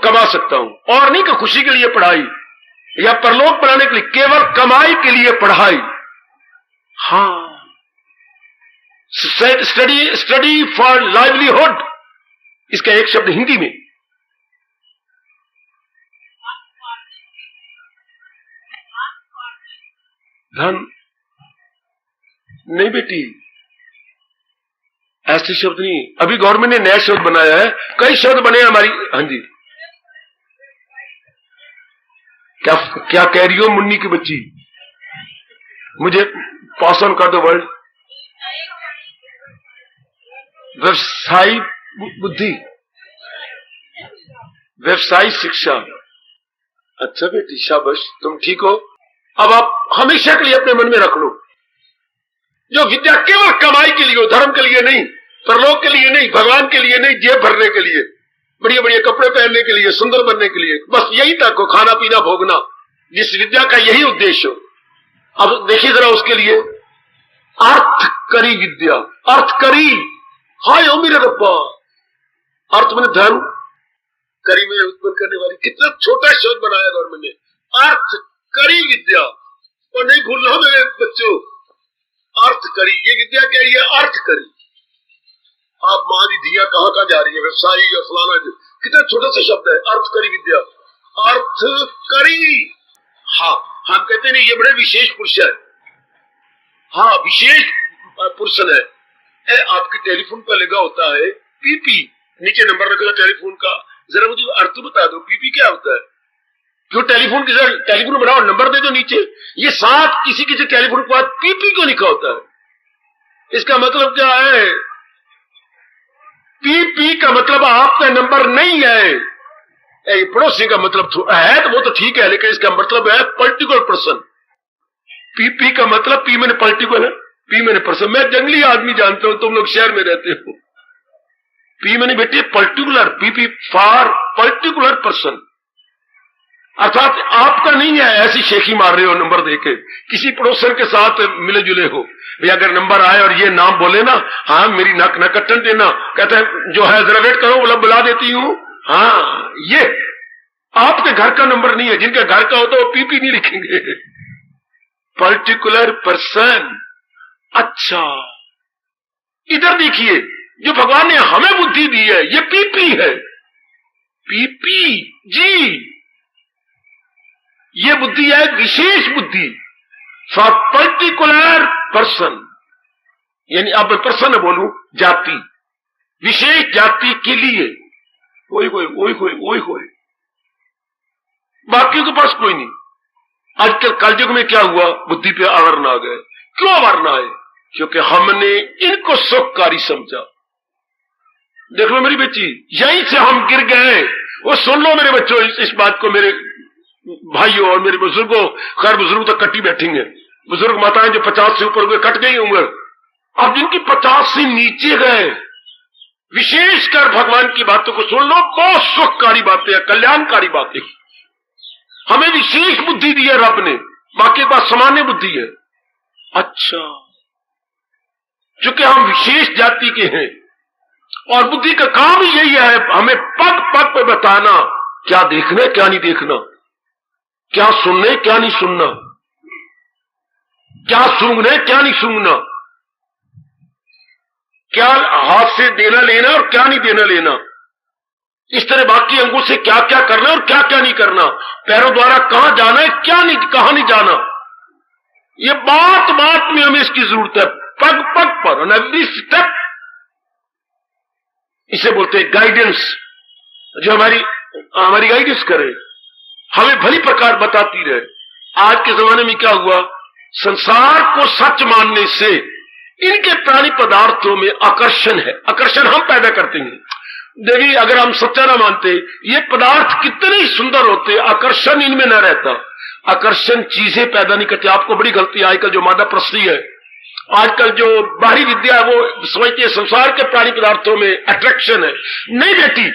कमा सकता हूं और नहीं कि खुशी के लिए पढ़ाई या परलोक बनाने के लिए, केवल कमाई के लिए पढ़ाई। हाँ, स्टडी फॉर लाइवलीहुड, इसका एक शब्द हिंदी में धन नहीं बेटी, ऐसे शब्द नहीं। अभी गवर्नमेंट ने नया शब्द बनाया है, कई शब्द बने हमारी। हाँ जी, क्या क्या कह रही हो मुन्नी की बच्ची? मुझे पास ऑन कर दो वर्ड। व्यवसायिक बुद्धि, व्यवसायिक शिक्षा। अच्छा बेटी, शाबाश, तुम ठीक हो। अब आप हमेशा के लिए अपने मन में रख लो, जो विद्या केवल कमाई के लिए हो, धर्म के लिए नहीं, परलोक के लिए नहीं, भगवान के लिए नहीं, जेब भरने के लिए, बढ़िया बढ़िया कपड़े पहनने के लिए, सुंदर बनने के लिए, बस यही तक हो, खाना पीना भोगना, जिस विद्या का यही उद्देश्य हो। अब देखिए जरा उसके लिए अर्थ करी विद्या, अर्थ करी। हाय ओ मेरे रब्बा, अर्थ मैंने धर्म, करी में उत्पन्न करने वाली, कितना छोटा शब्द बनाया गवर्नमेंट ने, अर्थ करी विद्या। और नहीं भूलना मेरे बच्चों, अर्थ करी, ये विद्या कह रही है अर्थ करी। आप मां की धिया कहां कहां जा रही है, व्यवसायी या फलाना, कितना छोटा सा शब्द है, अर्थ करी विद्या, अर्थ करी। हाँ, हम कहते नहीं ये बड़े विशेष पुरुष है। हाँ, विशेष पुरुष है। आपके टेलीफोन पर लगा होता है पीपी, नीचे नंबर रखा टेलीफोन का, जरा मुझे अर्थ बता दो, पीपी क्या होता है? क्यों टेलीफोन की जरा टेलीफोन बनाओ, नंबर दे दो नीचे। ये साथ किसी किसी टेलीफोन के बाद पीपी क्यों लिखा होता है? इसका मतलब क्या है? पीपी का मतलब आपका नंबर नहीं है, पड़ोसी का मतलब है, तो वो तो ठीक है, लेकिन इसका मतलब है पर्टिकुलर पर्सन। पीपी का मतलब, पी मैंने पर्टिकुलर, पी मैंने पर्सन। मैं जंगली आदमी जानता हूं, तुम लोग शहर में रहते हो। पी मैंने बेटे particular, PP for particular person, अर्थात आपका नहीं है। ऐसी शेखी मार रहे हो नंबर देके, किसी पड़ोसन के साथ मिले जुले हो, भैया अगर नंबर आए और ये नाम बोले ना, हाँ मेरी नाक न कट्टन देना, कहते हैं जो है जरा वेट करो, बुला देती हूं। हाँ, ये आपके घर का नंबर नहीं है, जिनके घर का होता है वो पीपी नहीं लिखेंगे, पर्टिकुलर पर्सन। अच्छा, इधर देखिए, जो भगवान ने हमें बुद्धि दी है ये पीपी है, पीपी जी, ये बुद्धि है विशेष बुद्धि फॉर पर्टिकुलर पर्सन। यानी अब मैं पर्सन बोलूं, जाति, विशेष जाति के लिए। कोई बाकियों के पास कोई नहीं। आजकल कलयुग में क्या हुआ, बुद्धि पे आवरण आ गए, क्यों मरना है? क्योंकि हमने इनको सुखकारी समझा। देख लो मेरी बच्ची, यहीं से हम गिर गए। वो सुन लो मेरे बच्चों इस बात को, मेरे भाइयों और मेरे बुजुर्गों। खैर बुजुर्ग तो कटी बैठेंगे, बुजुर्ग माताएं जो 50 से ऊपर हुए कट गई उम्र। अब जिनकी 50 से नीचे गए, विशेषकर भगवान की बातों को सुन लो। बहुत सुखकारी बातें हैं, कल्याणकारी बातें। हमें विशेष बुद्धि दी है रब ने, बाकी बात सामान्य बुद्धि है। अच्छा, चूंकि हम विशेष जाति के हैं और बुद्धि का काम ही यही है हमें पग पग पे बताना क्या देखना क्या नहीं देखना, क्या सुनने क्या नहीं सुनना, क्या सूंघने क्या नहीं सूंघना, क्या हाथ से देना लेना और क्या नहीं देना लेना, इस तरह बाकी अंगों से क्या क्या करना और क्या क्या नहीं करना, पैरों द्वारा कहां जाना है क्या नहीं कहां नहीं जाना। ये बात बात में हमें इसकी जरूरत है, पग पग पर ऑन एवरी स्टेप। इसे बोलते हैं गाइडेंस, जो हमारी गाइडेंस करे, हमें भली प्रकार बताती रहे। आज के जमाने में क्या हुआ, संसार को सच मानने से इनके प्राणी पदार्थों में आकर्षण है। आकर्षण हम पैदा करते हैं। देवी अगर हम सच्चा ना मानते, ये पदार्थ कितने ही सुंदर होते, आकर्षण इनमें न रहता। आकर्षण चीजें पैदा नहीं करती। आपको बड़ी गलती है आजकल जो मादा प्रस्ती है, आजकल जो बाहरी विद्या है, वो समझते हैं संसार के प्राणी पदार्थों में अट्रैक्शन है। नहीं बेटी,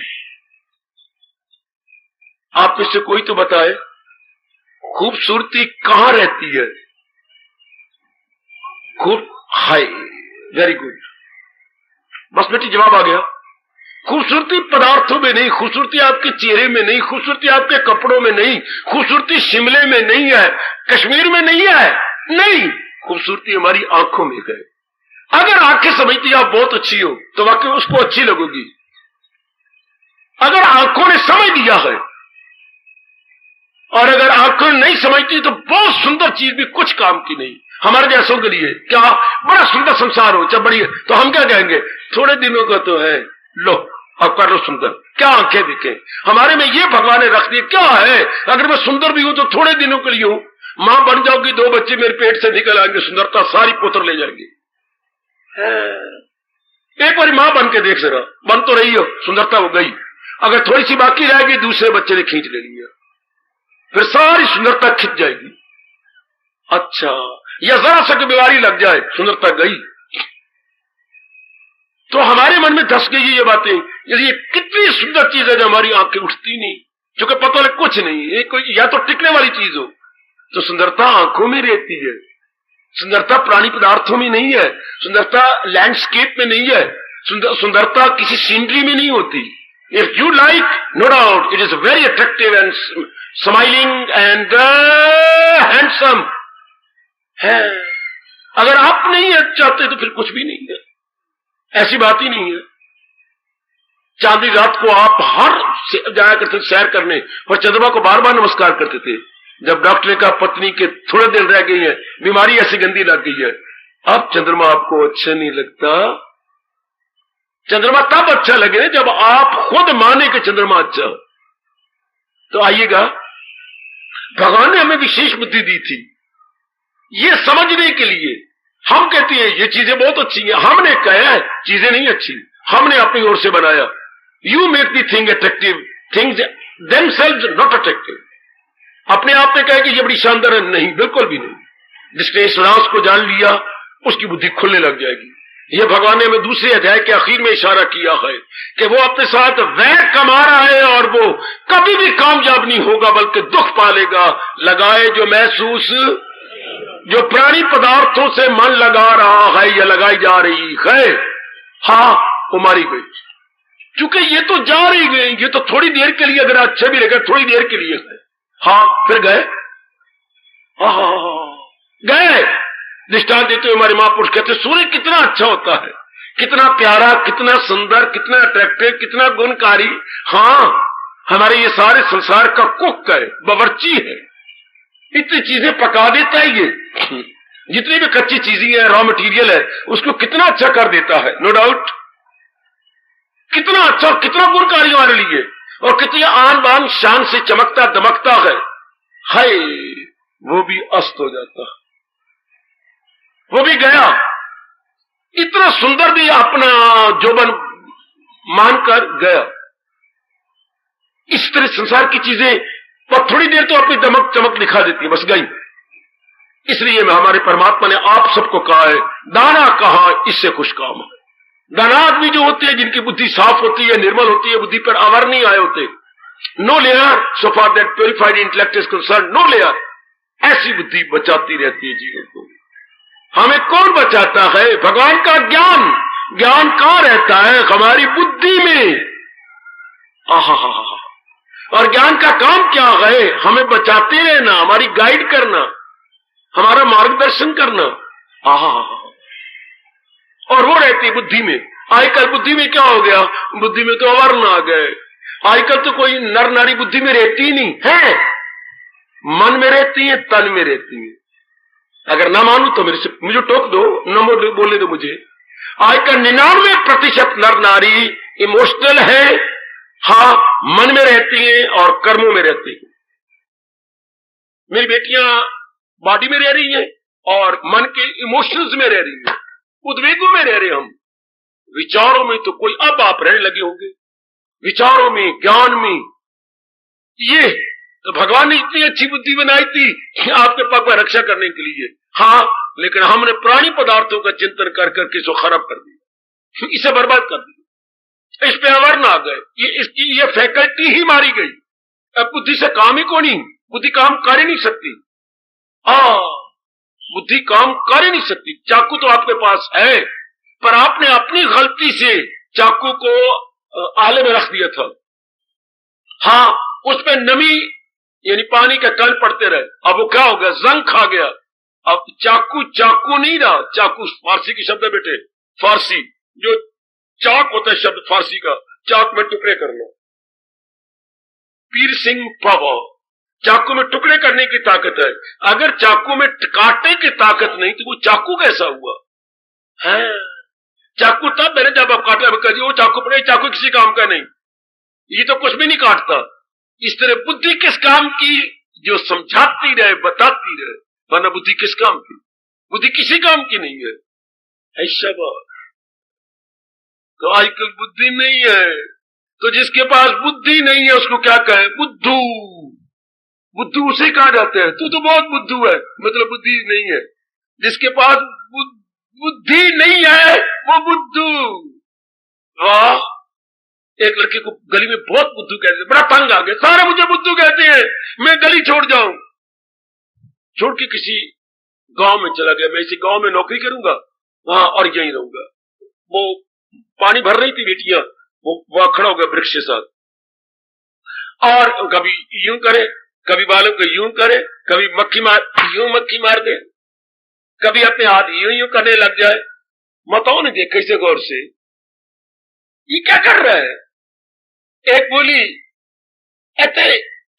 आप इससे कोई तो बताए खूबसूरती कहां रहती है? खूब हाय, वेरी गुड, बस बेटी जवाब आ गया। खूबसूरती पदार्थों में नहीं, खूबसूरती आपके चेहरे में नहीं, खूबसूरती आपके कपड़ों में नहीं, खूबसूरती शिमले में नहीं है, कश्मीर में नहीं है, नहीं, खूबसूरती हमारी आंखों में है। अगर आंखें समझती आप बहुत अच्छी हो तो वाकई उसको अच्छी लगोगी। अगर आंखों ने समझ दिया है और अगर आंखों नहीं समझती तो बहुत सुंदर चीज भी कुछ काम की नहीं। हमारे जैसों के लिए क्या बड़ा सुंदर संसार हो, जब बड़ी तो हम क्या कहेंगे, थोड़े दिनों का तो है, लो अब कर लो सुंदर, क्या आंखें दिखे। हमारे में ये भगवान ने रख दिए, क्या है अगर मैं सुंदर भी हूं तो थोड़े दिनों के लिए हूं। मां बन जाओगी, 2 बच्चे मेरे पेट से निकल आएंगे, सुंदरता सारी पुत्र ले जाएंगी। एक बार मां बन के देख सका, बन तो रही हो, सुंदरता हो गई, अगर थोड़ी सी बाकी रहेगी दूसरे बच्चे ने खींच ले लिया, फिर सारी सुंदरता खिंच जाएगी। अच्छा, या जरा सा की बीमारी लग जाए, सुंदरता गई। तो हमारे मन में धस गई ये बातें, ये कितनी सुंदर चीज है जो हमारी आंखें उठती नहीं, क्योंकि पता लगे कुछ नहीं, ये कोई या तो टिकने वाली चीज हो। तो सुंदरता आंखों में रहती है, सुंदरता प्राणी पदार्थों में नहीं है, सुंदरता लैंडस्केप में नहीं है, सुंदरता किसी सीनरी में नहीं होती। If you like, no doubt it is very attractive and smiling and handsome है। अगर आप नहीं चाहते तो फिर कुछ भी नहीं है, ऐसी बात ही नहीं है। चांदी रात को आप हर जाया करते सैर करने और चंद्रमा को बार बार नमस्कार करते थे। जब डॉक्टर ने कहा पत्नी के थोड़े दिन रह गई है, बीमारी ऐसी गंदी लग गई है, अब चंद्रमा आपको अच्छा नहीं लगता। चंद्रमा तब अच्छा लगे जब आप खुद माने कि चंद्रमा अच्छा। तो आइएगा, भगवान ने हमें विशेष बुद्धि दी थी ये समझने के लिए। हम कहते हैं ये चीजें बहुत अच्छी हैं, हमने कहा है चीजें नहीं अच्छी, हमने अपनी ओर से बनाया। You make the thing attractive, things themselves not attractive. अपने आप में कहे कि ये बड़ी शानदार है, नहीं, बिल्कुल भी नहीं। जिसने इस राज को जान लिया उसकी बुद्धि खुलने लग जाएगी। ये भगवान ने हमें दूसरे अध्याय के आखिर में इशारा किया है कि वो अपने साथ वैर कमा रहा है और वो कभी भी कामयाब नहीं होगा बल्कि दुख पालेगा। लगाए जो महसूस, जो प्राणी पदार्थों से मन लगा रहा है या लगाई जा रही है, हाँ वो मारी गई, क्योंकि ये तो जा रही गई, ये तो थोड़ी देर के लिए, अगर अच्छे भी लगे थोड़ी देर के लिए है, हाँ फिर गए, गए। दृष्टांत देते हुए हमारे महापुरुष कहते सूर्य कितना अच्छा होता है, कितना प्यारा, कितना सुंदर, कितना अट्रैक्टिव, कितना गुणकारी। हाँ, हमारे ये सारे संसार का कुक है, बावर्ची है, इतनी चीजें पका देता है। ये जितनी भी कच्ची चीजें हैं, रॉ मटेरियल है, उसको कितना अच्छा कर देता है, नो डाउट। कितना अच्छा, कितना गुणकारी हमारे लिए, और कितनी आन बान शान से चमकता दमकता है, हाय वो भी अस्त हो जाता। वो भी गया, इतना सुंदर भी अपना जोबन मानकर गया। इस तरह संसार की चीजें पर थोड़ी देर तो अपनी दमक चमक दिखा देती है, बस गई। इसलिए हमारे परमात्मा ने आप सबको कहा है, दाना कहा इससे खुश काम है। दाना आदमी जो होते हैं, जिनकी बुद्धि साफ होती है, निर्मल होती है, बुद्धि पर आवर नहीं आए होते, no layer so far that purified intellect is concern, no layer, ऐसी बुद्धि बचाती रहती है जीवन को। हमें कौन बचाता है? भगवान का ज्ञान। ज्ञान कहां रहता है? हमारी बुद्धि में। और ज्ञान का काम क्या है? हमें बचाते रहना, हमारी गाइड करना, हमारा मार्गदर्शन करना। और वो रहती है बुद्धि में। आजकल बुद्धि में क्या हो गया? बुद्धि में तो अवर्ण आ गए। आजकल तो कोई नर नारी बुद्धि में रहती ही नहीं है, मन में रहती है, तन में रहती है। अगर ना मानू तो मुझे टोक दो, न बोले दो मुझे। आजकल 99% नर नारी इमोशनल है, हाँ, मन में रहती है और कर्मों में रहती है। मेरी बेटियां बॉडी में रह रही हैं और मन के इमोशंस में रह रही हैं, उद्वेगों में रह रहे हम। विचारों में तो कोई अब आप रहने लगे होंगे, विचारों में, ज्ञान में। ये तो भगवान ने इतनी अच्छी बुद्धि बनाई थी कि आपके पग में रक्षा करने के लिए, हाँ, लेकिन हमने प्राणी पदार्थों का चिंतन कर करके इसको खराब कर दिया, इसे बर्बाद कर दिया। इस पे अवर्ण आ गए, ये फैकल्टी ही मारी गई। अब बुद्धि से काम ही को नहीं, बुद्धि काम कर ही नहीं सकती। बुद्धि काम कर ही नहीं सकती। चाकू तो आपके पास है, पर आपने अपनी गलती से चाकू को आले में रख दिया था। हाँ, उस पे नमी यानी पानी के कण पड़ते रहे। अब वो क्या हो गया? जंग खा गया। अब चाकू चाकू नहीं रहा। चाकू फारसी की शब्द है बेटे, फारसी जो चाक होता है, शब्द फारसी का, चाक में टुकड़े कर लो, पीर्सिंग पावर, चाकू में टुकड़े करने की ताकत है। अगर चाकू में काटने की ताकत नहीं तो वो चाकू कैसा हुआ है? चाकू तब मैंने जब आप काटा, वो चाकू पड़े, चाकू किसी काम का नहीं, ये तो कुछ भी नहीं काटता। इस तरह बुद्धि किस काम की? जो समझाती रहे, बताती रहे, वरना बुद्धि किस काम की? बुद्धि किसी काम की नहीं है। ऐसा बात तो आजकल बुद्धि नहीं है, तो जिसके पास बुद्धि नहीं है उसको क्या कहे? बुद्धू। बुद्धू उसे कहा जाते हैं, तू तो बहुत बुद्धू है, मतलब बुद्धि नहीं है। जिसके पास बुद्धि नहीं है वो बुद्धू। वाह, एक लड़के को गली में बहुत बुद्धू कहते हैं, बड़ा तंग आ गया, सारे मुझे बुद्धू कहते हैं, मैं गली छोड़ जाऊं। छोड़ के किसी गांव में चला गया, मैं इसी गांव में नौकरी करूंगा, वहां और यहीं रहूंगा। वो पानी भर रही थी बेटियां, वो खड़ा हो गया वृक्ष के साथ, और कभी यूं करे, कभी बालों को यूं करे, कभी मक्खी मार दे, कभी अपने हाथ यूं करने लग जाए। बताओ ने देख कैसे गौर से, ये क्या कर रहा है? एक बोली,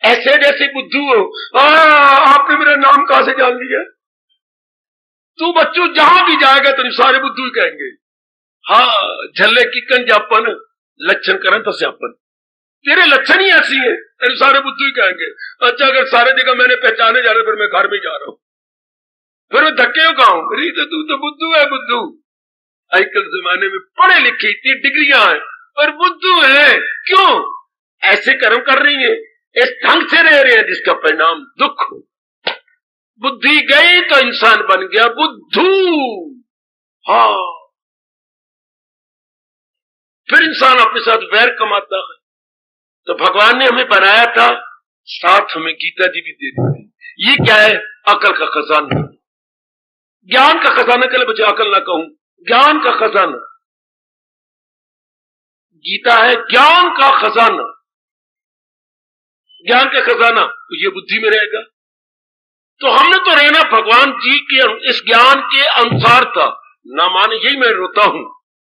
ऐसे जैसे बुद्धू हो, आपने मेरा नाम कहां से जान लिया? तू बच्चों जहां भी जाएगा तो सारे बुद्धू ही कहेंगे। हाँ, झल्ले की कंजापन लक्षण करें तो स्यापन, तेरे लक्षण ही ऐसी है, तेरे सारे बुद्धू ही कहेंगे। अच्छा, अगर सारे जगह मैंने पहचाने जा रहे, फिर मैं घर में जा रहा हूं, फिर मैं धक्के खाऊं, अरे तो तू तो बुद्धू है, बुद्धू। आजकल जमाने में पढ़े लिखे इतनी डिग्रियां हैं पर बुद्धू है। क्यों? ऐसे कर्म कर रही है, इस ढंग से रह रहे हैं जिसका परिणाम दुख हो। बुद्धि गई तो इंसान बन गया बुद्धू। हाँ, फिर इंसान अपने साथ वैर कमाता है। तो भगवान ने हमें बनाया था, साथ हमें गीता जी भी दे दी थी। ये क्या है? अकल का खजाना, ज्ञान का खजाना। चले बच्चे, अकल ना कहूं, ज्ञान का खजाना। गीता है ज्ञान का खजाना। ज्ञान का खजाना तो ये बुद्धि में रहेगा। तो हमने तो रहना भगवान जी के इस ज्ञान के अनुसार था। ना माने यही मैं रोता हूं,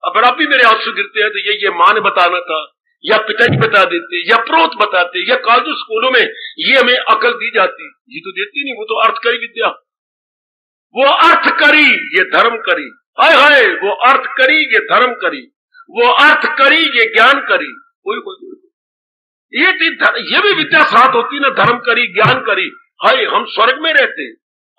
अब भी मेरे आंसू गिरते हैं तो ये मां ने बताना था, या पिताजी बता देते, या प्रोत बताते, या कॉलेज स्कूलों में ये हमें अकल दी जाती। ये तो देती नहीं, वो तो अर्थ करी विद्या, वो अर्थ करी ये धर्म करी। हाय हाय, वो अर्थ करी ये धर्म करी, वो अर्थ करी ये ज्ञान करी। कोई ये भी विद्या साथ होती ना, धर्म करी ज्ञान करी। हाय, हम स्वर्ग में रहते,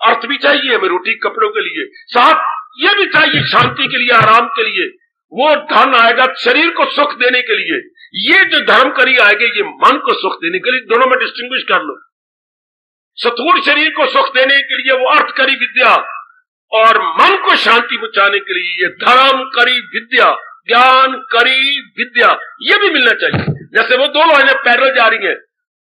अर्थ भी चाहिए हमें रोटी कपड़ों के लिए, साथ ये भी चाहिए शांति के लिए, आराम के लिए। वो धन आएगा शरीर को सुख देने के लिए, ये जो धर्म करी आएगा ये मन को सुख देने के लिए। दोनों में डिस्टिंग्विश कर लो। स्थूल शरीर को सुख देने के लिए वो अर्थ करी विद्या, और मन को शांति पहुंचाने के लिए ये धर्म करी विद्या, ज्ञान करी विद्या, ये भी मिलना चाहिए। जैसे वो दोनों लाइनें पैरेलल जा रही हैं,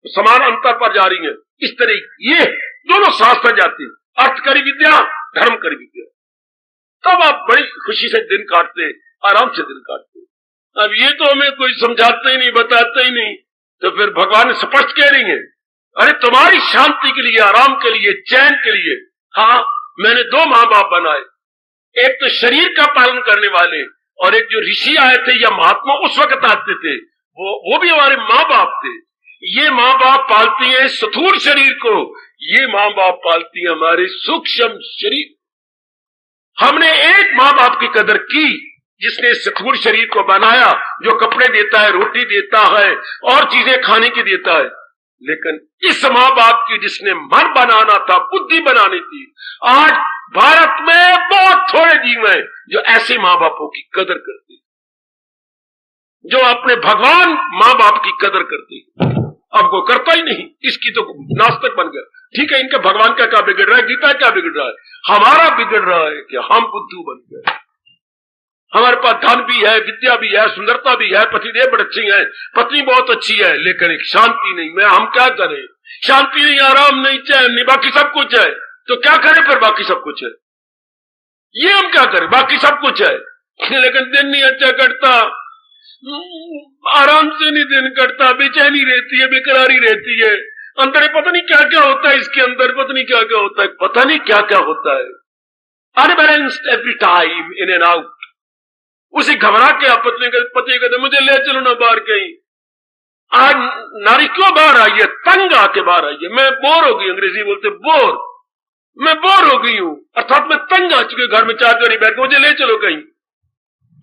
समान अंतर पर जा रही हैं, इस तरह ये दोनों साथ साथ जाती हैं, अर्थ करी विद्या, धर्म करी विद्या। तब आप बड़ी खुशी से दिन काटते, आराम से दिन काटते। अब ये तो हमें कोई समझाते ही नहीं, बताते ही नहीं, तो फिर भगवान स्पष्ट कह रही है, अरे तुम्हारी शांति के लिए, आराम के लिए, चैन के लिए, हाँ मैंने दो माँ बाप बनाए, एक तो शरीर का पालन करने वाले, और एक जो ऋषि आए थे या महात्मा उस वक्त आते थे, वो भी हमारे माँ बाप थे। ये माँ बाप पालती है स्थूल शरीर को, ये माँ बाप पालती है हमारे सूक्ष्म शरीर। हमने एक माँ बाप की कदर की जिसने स्थूल शरीर को बनाया, जो कपड़े देता है, रोटी देता है और चीजें खाने की देता है, लेकिन इस माँ बाप की जिसने मन बनाना था, बुद्धि बनानी थी। आज भारत में बहुत थोड़े जीव हैं जो ऐसे माँ बापों की कदर करते, जो अपने भगवान माँ बाप की कदर करते। अब वो करता ही नहीं, इसकी तो नास्तिक बन गया। ठीक है, इनके भगवान का क्या बिगड़ रहा है, गीता क्या बिगड़ रहा है, हमारा बिगड़ रहा है कि हम बुद्धू बन गए। हमारे पास धन भी है, विद्या भी है, सुंदरता भी है, पतिदेव बड़े अच्छी है, पत्नी बहुत अच्छी है, लेकिन एक शांति नहीं। मैं हम क्या करें, शांति नहीं, आराम नहीं, चैन नहीं, बाकी सब कुछ है, तो क्या करें फिर? बाकी सब कुछ है, ये हम क्या करें? बाकी सब कुछ है, लेकिन दिन नहीं अच्छा कटता, आराम से नहीं दिन कटता, बेचैनी रहती है, बेकरारी रहती है, अंदर पता नहीं क्या क्या होता है, इसके अंदर पता नहीं क्या क्या होता है, पता नहीं क्या क्या होता है, unbalanced every time, in and out. उसी घबरा के आप पति कहते मुझे ले चलो ना बाहर कहीं। आज नारी क्यों बाहर आई है? तंग आके बाहर आई है। मैं बोर हो गई, अंग्रेजी बोलते बोर, मैं बोर हो गई हूं, अर्थात मैं तंग आ चुकी, घर में चार नहीं बैठ के, मुझे ले चलो कहीं,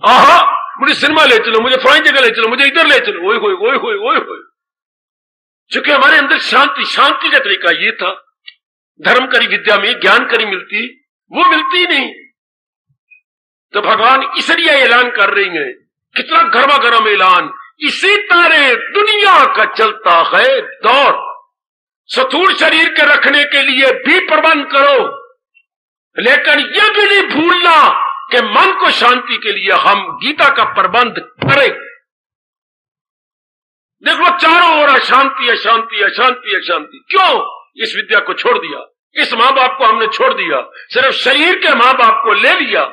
आहा मुझे सिनेमा ले चलो, मुझे फलानी जगह ले चलो, मुझे इधर ले चलो। ओए होए ओए होए ओए होए। चूंकि हमारे अंदर शांति का तरीका ये था, धर्म करी विद्या में ज्ञान करी मिलती, वो मिलती नहीं। तो भगवान इसलिए ऐलान कर रही है, कितना गर्मा गर्म ऐलान, इसी तरह दुनिया का चलता है दौर। स्थूल शरीर के रखने के लिए भी प्रबंध करो, लेकिन यह भी नहीं भूलना कि मन को शांति के लिए हम गीता का प्रबंध करें। देख लो चारों ओर अशांति अशांति अशांति अशांति। क्यों? इस विद्या को छोड़ दिया, इस माँ बाप को हमने छोड़ दिया, सिर्फ शरीर के माँ बाप को ले लिया,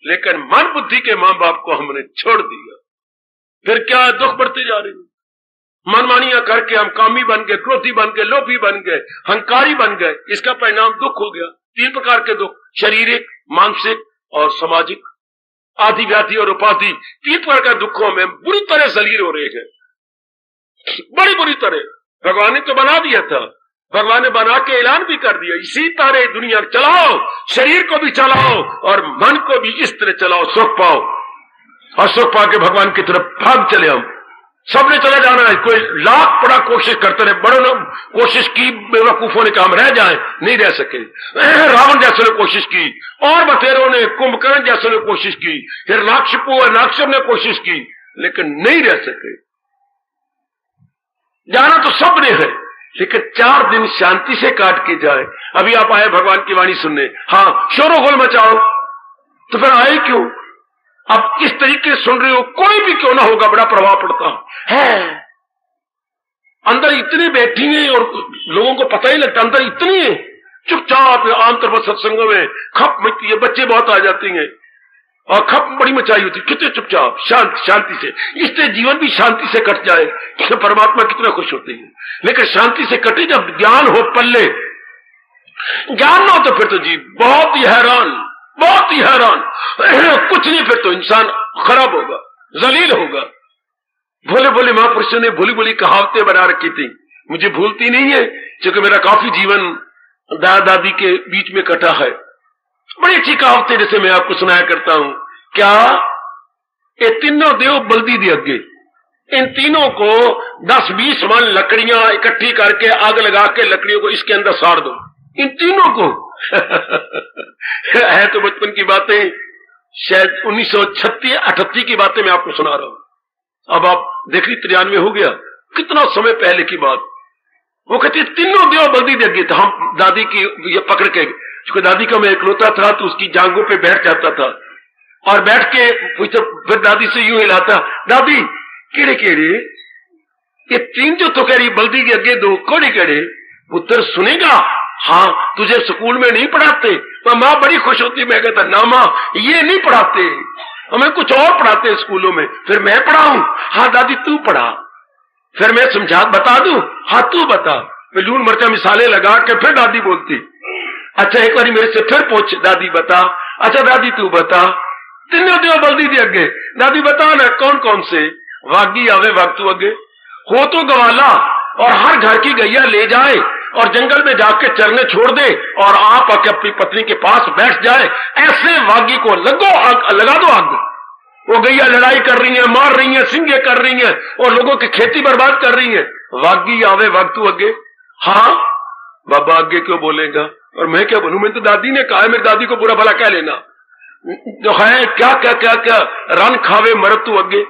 लेकिन मन बुद्धि के माँ बाप को हमने छोड़ दिया। फिर क्या दुख बढ़ते जा रहे हैं, मनमानियां करके हम कामी बन गए, क्रोधी बन गए, लोभी बन गए, हंकारी बन गए। इसका परिणाम दुख हो गया। 3 प्रकार के दुख, शारीरिक, मानसिक और सामाजिक, आदि व्याधि और उपाधि। 3 प्रकार के दुखों में बुरी तरह जलील हो रहे हैं, बड़ी बुरी तरह। भगवान ने तो बना दिया था, भगवान ने बना के ऐलान भी कर दिया, इसी तरह दुनिया चलाओ, शरीर को भी चलाओ और मन को भी इस तरह चलाओ, सुख पाओ। और सुख पाके भगवान की तरफ भाग चले। हम सबने चला जाना है, कोई लाख बड़ा कोशिश करते रहे, बड़ों ने कोशिश की, बेवकूफों ने कहा हम रह जाएं, नहीं रह सके। रावण जैसे ने कोशिश की, और बतेरों ने, कुंभकर्ण जैसे ने कोशिश की, फिर नाक्षर ने कोशिश की, लेकिन नहीं रह सके। जाना तो सबने है, लेकिन 4 दिन शांति से काट के जाए। अभी आप आए भगवान की वाणी सुनने, हाँ शोरोगुल मचाओ, तो फिर आए क्यों? अब इस तरीके सुन रहे हो, कोई भी क्यों ना होगा, बड़ा प्रभाव पड़ता है। अंदर इतने बैठी हैं और लोगों को पता ही लगता, अंदर इतनी है, चुपचाप। आमतौर पर सत्संगों में खप मचती है, बच्चे बहुत आ जाते हैं और खप बड़ी मचाई होती, कितने चुपचाप शांति से। इससे जीवन भी शांति से कट जाए तो परमात्मा कितना खुश होते हैं। लेकिन शांति से कटे जब ज्ञान हो पल्ले, ज्ञान ना हो तो फिर तो जी बहुत ही हैरान, बहुत ही हैरान। कुछ नहीं, फिर तो इंसान खराब होगा, जलील होगा। भोले भोले महापुरुषों ने भोली भोली कहावतें बना रखी थी, मुझे भूलती नहीं है, क्योंकि मेरा काफी जीवन दादा दादी के बीच में कटा है। बड़ी अच्छी कहावतें जैसे मैं आपको सुनाया करता हूं। क्या? ये तीनों देव बल्दी दे अगे, इन तीनों को 10-20 मन लकड़ियां इकट्ठी करके आग लगा के लकड़ियों को इसके अंदर साड़ दो। इन तीनों को है तो बचपन की बातें, शायद 1936-38 की बातें मैं आपको सुना रहा हूं। अब आप देख ली 93 हो गया, कितना समय पहले की बात। वो कहती तीनों देव बल्दी दे गए थे। हम दादी की ये पकड़ के, क्योंकि दादी का मैं इकलौता था तो उसकी जांघों पे बैठ जाता था और बैठ के फिर दादी से यूं हिलाता, दादी केड़े केड़े ये तीन जो तो कह रही बल्दी के अगे दो कोड़े केड़े, पुत्र सुनेगा? हाँ, तुझे स्कूल में नहीं पढ़ाते? तो माँ बड़ी खुश होती। मैं कहता ना माँ ये नहीं पढ़ाते, हमें कुछ और पढ़ाते स्कूलों में। फिर मैं पढ़ाऊं? हाँ दादी तू पढ़ा। फिर मैं समझा बता दूं? हाँ तू बता। फिर लून मरचा मिसाले लगा के फिर दादी बोलती, अच्छा एक बार मेरे से फिर पूछ दादी बता। अच्छा दादी तू बता। तीनों दियो बल्दी दे अगे, दादी बता ना कौन कौन से? वागी आवे वक्तू अगे, हो तो गवाला और हर घर की गैया ले जाए और जंगल में जाके चरने छोड़ दे और आप आके अपनी पत्नी के पास बैठ जाए, ऐसे वागी को लगा दो आग। वो गैया लड़ाई कर रही है, मार रही है, सिंगे कर रही है और लोगों की खेती बर्बाद कर रही है। वागी आवे वक्तू अगे। हाँ बाबा आगे क्यों बोलेगा? और मैं क्या बोलूं? मैं तो दादी ने कहा है, मेरी दादी को बुरा भला क्या लेना। जो है क्या क्या क्या क्या रन खावे मरतू अगे।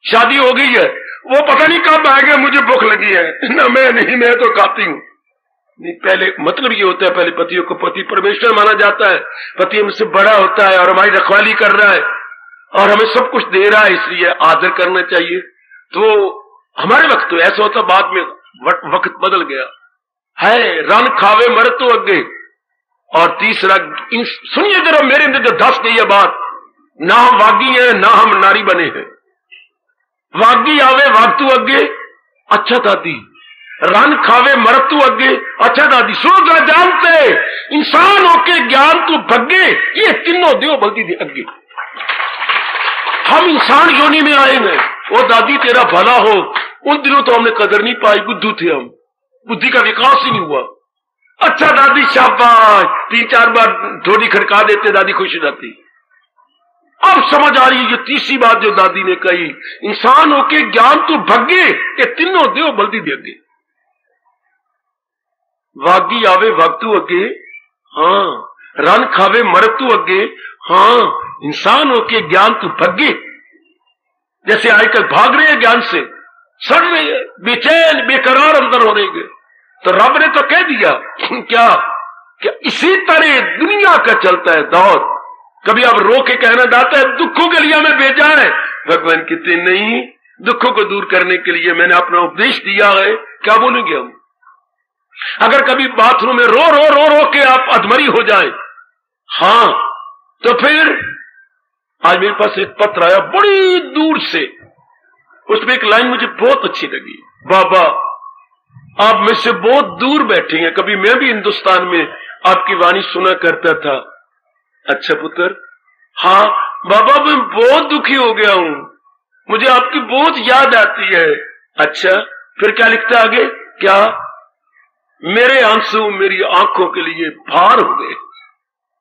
शादी हो गई है, वो पता नहीं कब आएगा, मुझे भूख लगी है ना, मैं तो खाती हूं। नहीं, पहले मतलब ये होता है, पहले पतियों को पति परमेश्वर माना जाता है, पति हमसे बड़ा होता है और हमारी रखवाली कर रहा है और हमें सब कुछ दे रहा है, इसलिए आदर करना चाहिए। तो हमारे वक्त तो ऐसा होता, बाद में वक्त बदल गया है। रन खावे मरतू अगे। और तीसरा, सुनिए जरा मेरे अंदर जो धस गई है बात, ना हम वागी हैं ना हम नारी बने हैं। वागी आवे वक्तू अगे, अच्छा दादी। रन खावे मरतू अगे, अच्छा दादी। सुनो जरा जानते, इंसान होके ज्ञान तू भगे, ये तीनों दियो बल्दी दे अगे। हम इंसान योनि में आए हैं। वो दादी तेरा भला हो, उन दिनों तो हमने कदर नहीं पाई, बुद्धू थे हम, बुद्धि का विकास ही नहीं हुआ। अच्छा दादी शाबाश, 3-4 बार ढोली खड़का देते, दादी खुश हो जाती। अब समझ आ रही है ये तीसरी बात जो दादी ने कही, इंसान होके ज्ञान तू भगे, ये तीनों देव बल्दी दे अगे। वागी आवे वक्तू अगे, हाँ। रन खावे मरतू अगे, हाँ। इंसान होके ज्ञान तू भगे। जैसे आजकल भाग रहे हैं ज्ञान से, सड़ रहे हैं, बेचैन बेकरार अंदर हो रहे। तो रब ने तो कह दिया क्या इसी तरह दुनिया का चलता है दौर। कभी अब रो के कहना चाहता है दुखों के लिए हमें भेजा है, भगवान कहते नहीं, दुखों को दूर करने के लिए मैंने अपना उपदेश दिया है। क्या बोलेंगे हम? अगर कभी बाथरूम में रो रो रो रो के आप अधमरी हो जाए, हाँ, तो फिर आज मेरे पास एक पत्र आया बड़ी दूर से, उसमें एक लाइन मुझे बहुत अच्छी लगी। बाबा आप में से बहुत दूर बैठे हैं, कभी मैं भी हिंदुस्तान में आपकी वाणी सुना करता था। अच्छा पुत्र, हाँ बाबा मैं बहुत दुखी हो गया हूं, मुझे आपकी बहुत याद आती है। अच्छा फिर क्या लिखता आगे? क्या? मेरे आंसू मेरी आंखों के लिए भार हो गए।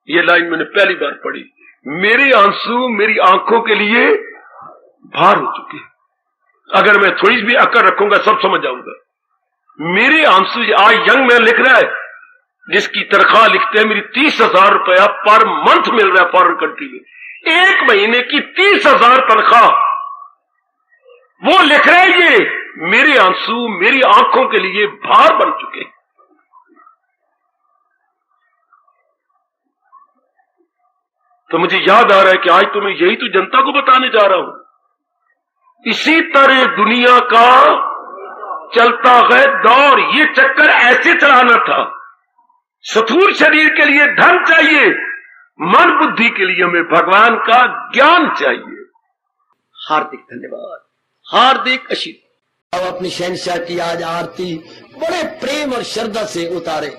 ये लाइन मैंने पहली बार पढ़ी। मेरे आंसू मेरी आंखों के लिए भार हो चुके। अगर मैं थोड़ी भी अकड़ रखूंगा सब समझ जाऊंगा। मेरे आंसू, आज यंग मैन लिख रहा है जिसकी तनख्वाह लिखते हैं मेरी 30,000 रुपया पर मंथ मिल रहा है फॉरेन कंट्री में, 1 महीने की 30,000 तनख्वाह। वो लिख रहे हैं ये मेरे आंसू मेरी आंखों के लिए भार बन चुके। तो मुझे याद आ रहा है कि आज तो मैं यही तो जनता को बताने जा रहा हूं। इसी तरह दुनिया का चलता है दौर, ये चक्कर ऐसे चलाना था। स्थूल शरीर के लिए धन चाहिए, मन बुद्धि के लिए हमें भगवान का ज्ञान चाहिए। हार्दिक धन्यवाद, हार्दिक आशीर्वाद। अब अपनी शहंशाह की आज आरती बड़े प्रेम और श्रद्धा से उतारे।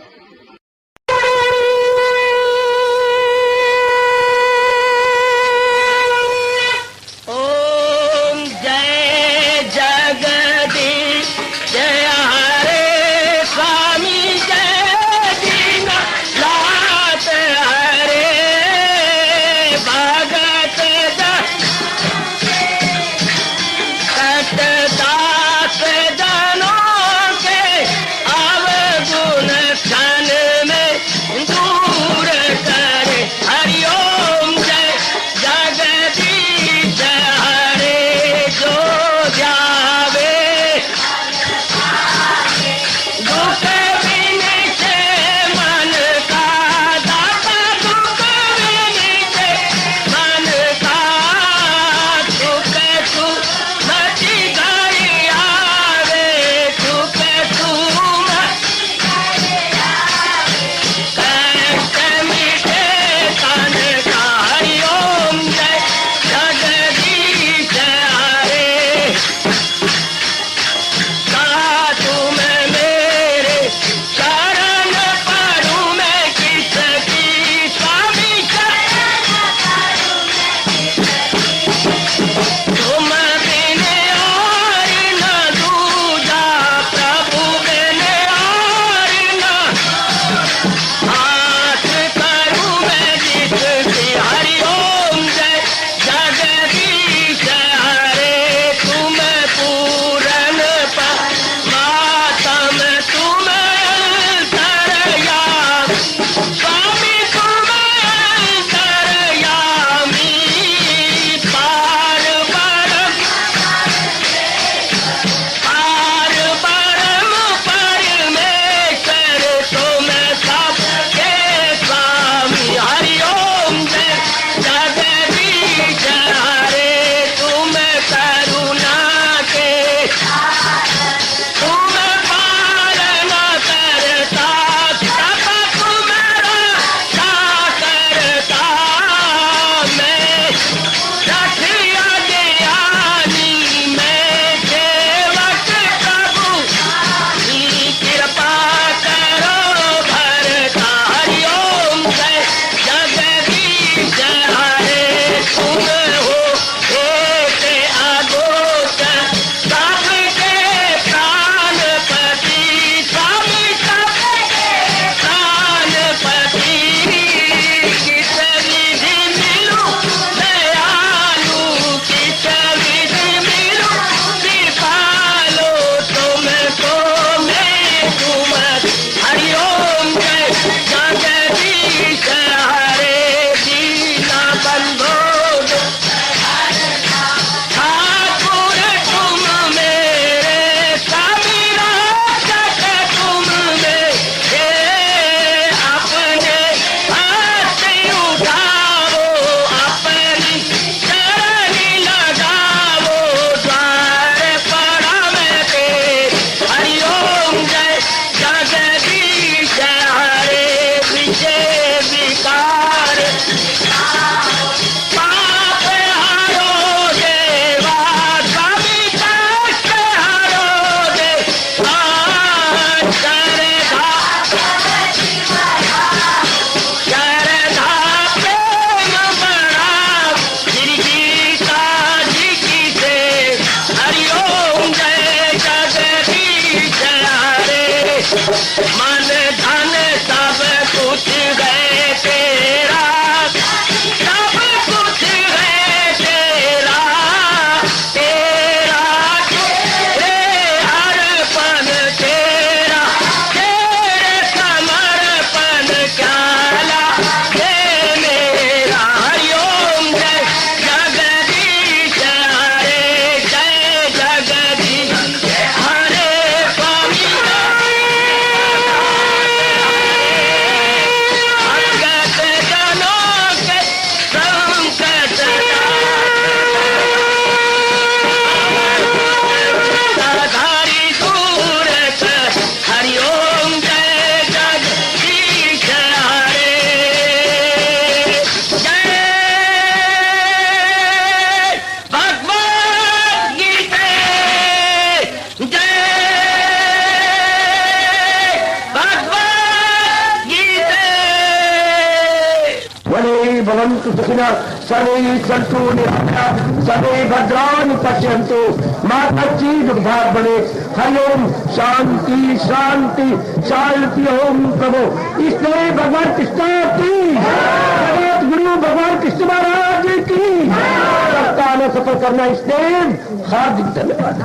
दास जनों के अवगुण मन धन सब कुछ है तेरा, सब कुछ है तेरा, तेरा तेरे हर पल तेरा, तेरे समर्पण क्या हे मेरा। हरिओम जय जगदीश हरे, जय जगदीश हरे स्वामी भगत जनों के संकट धारी सूरत। हरिओम जय जगदीश हरे, जय भगवद गीता, जय भगवद गीता। वने भवन्तु सुखिनः, सर्वे सन्तु निरामयाः, सर्वे भद्राणि पश्यन्तु मा कश्चित् दुर्भाग् भवेत्। हरिओम शांति शांति शांति। ओम प्रभु इसलिए भगवान कृष्ण की, जगत गुरु भगवान कृष्ण महाराज की सप्ताह में सफल करना, इसलिए हार्दिक धन्यवाद।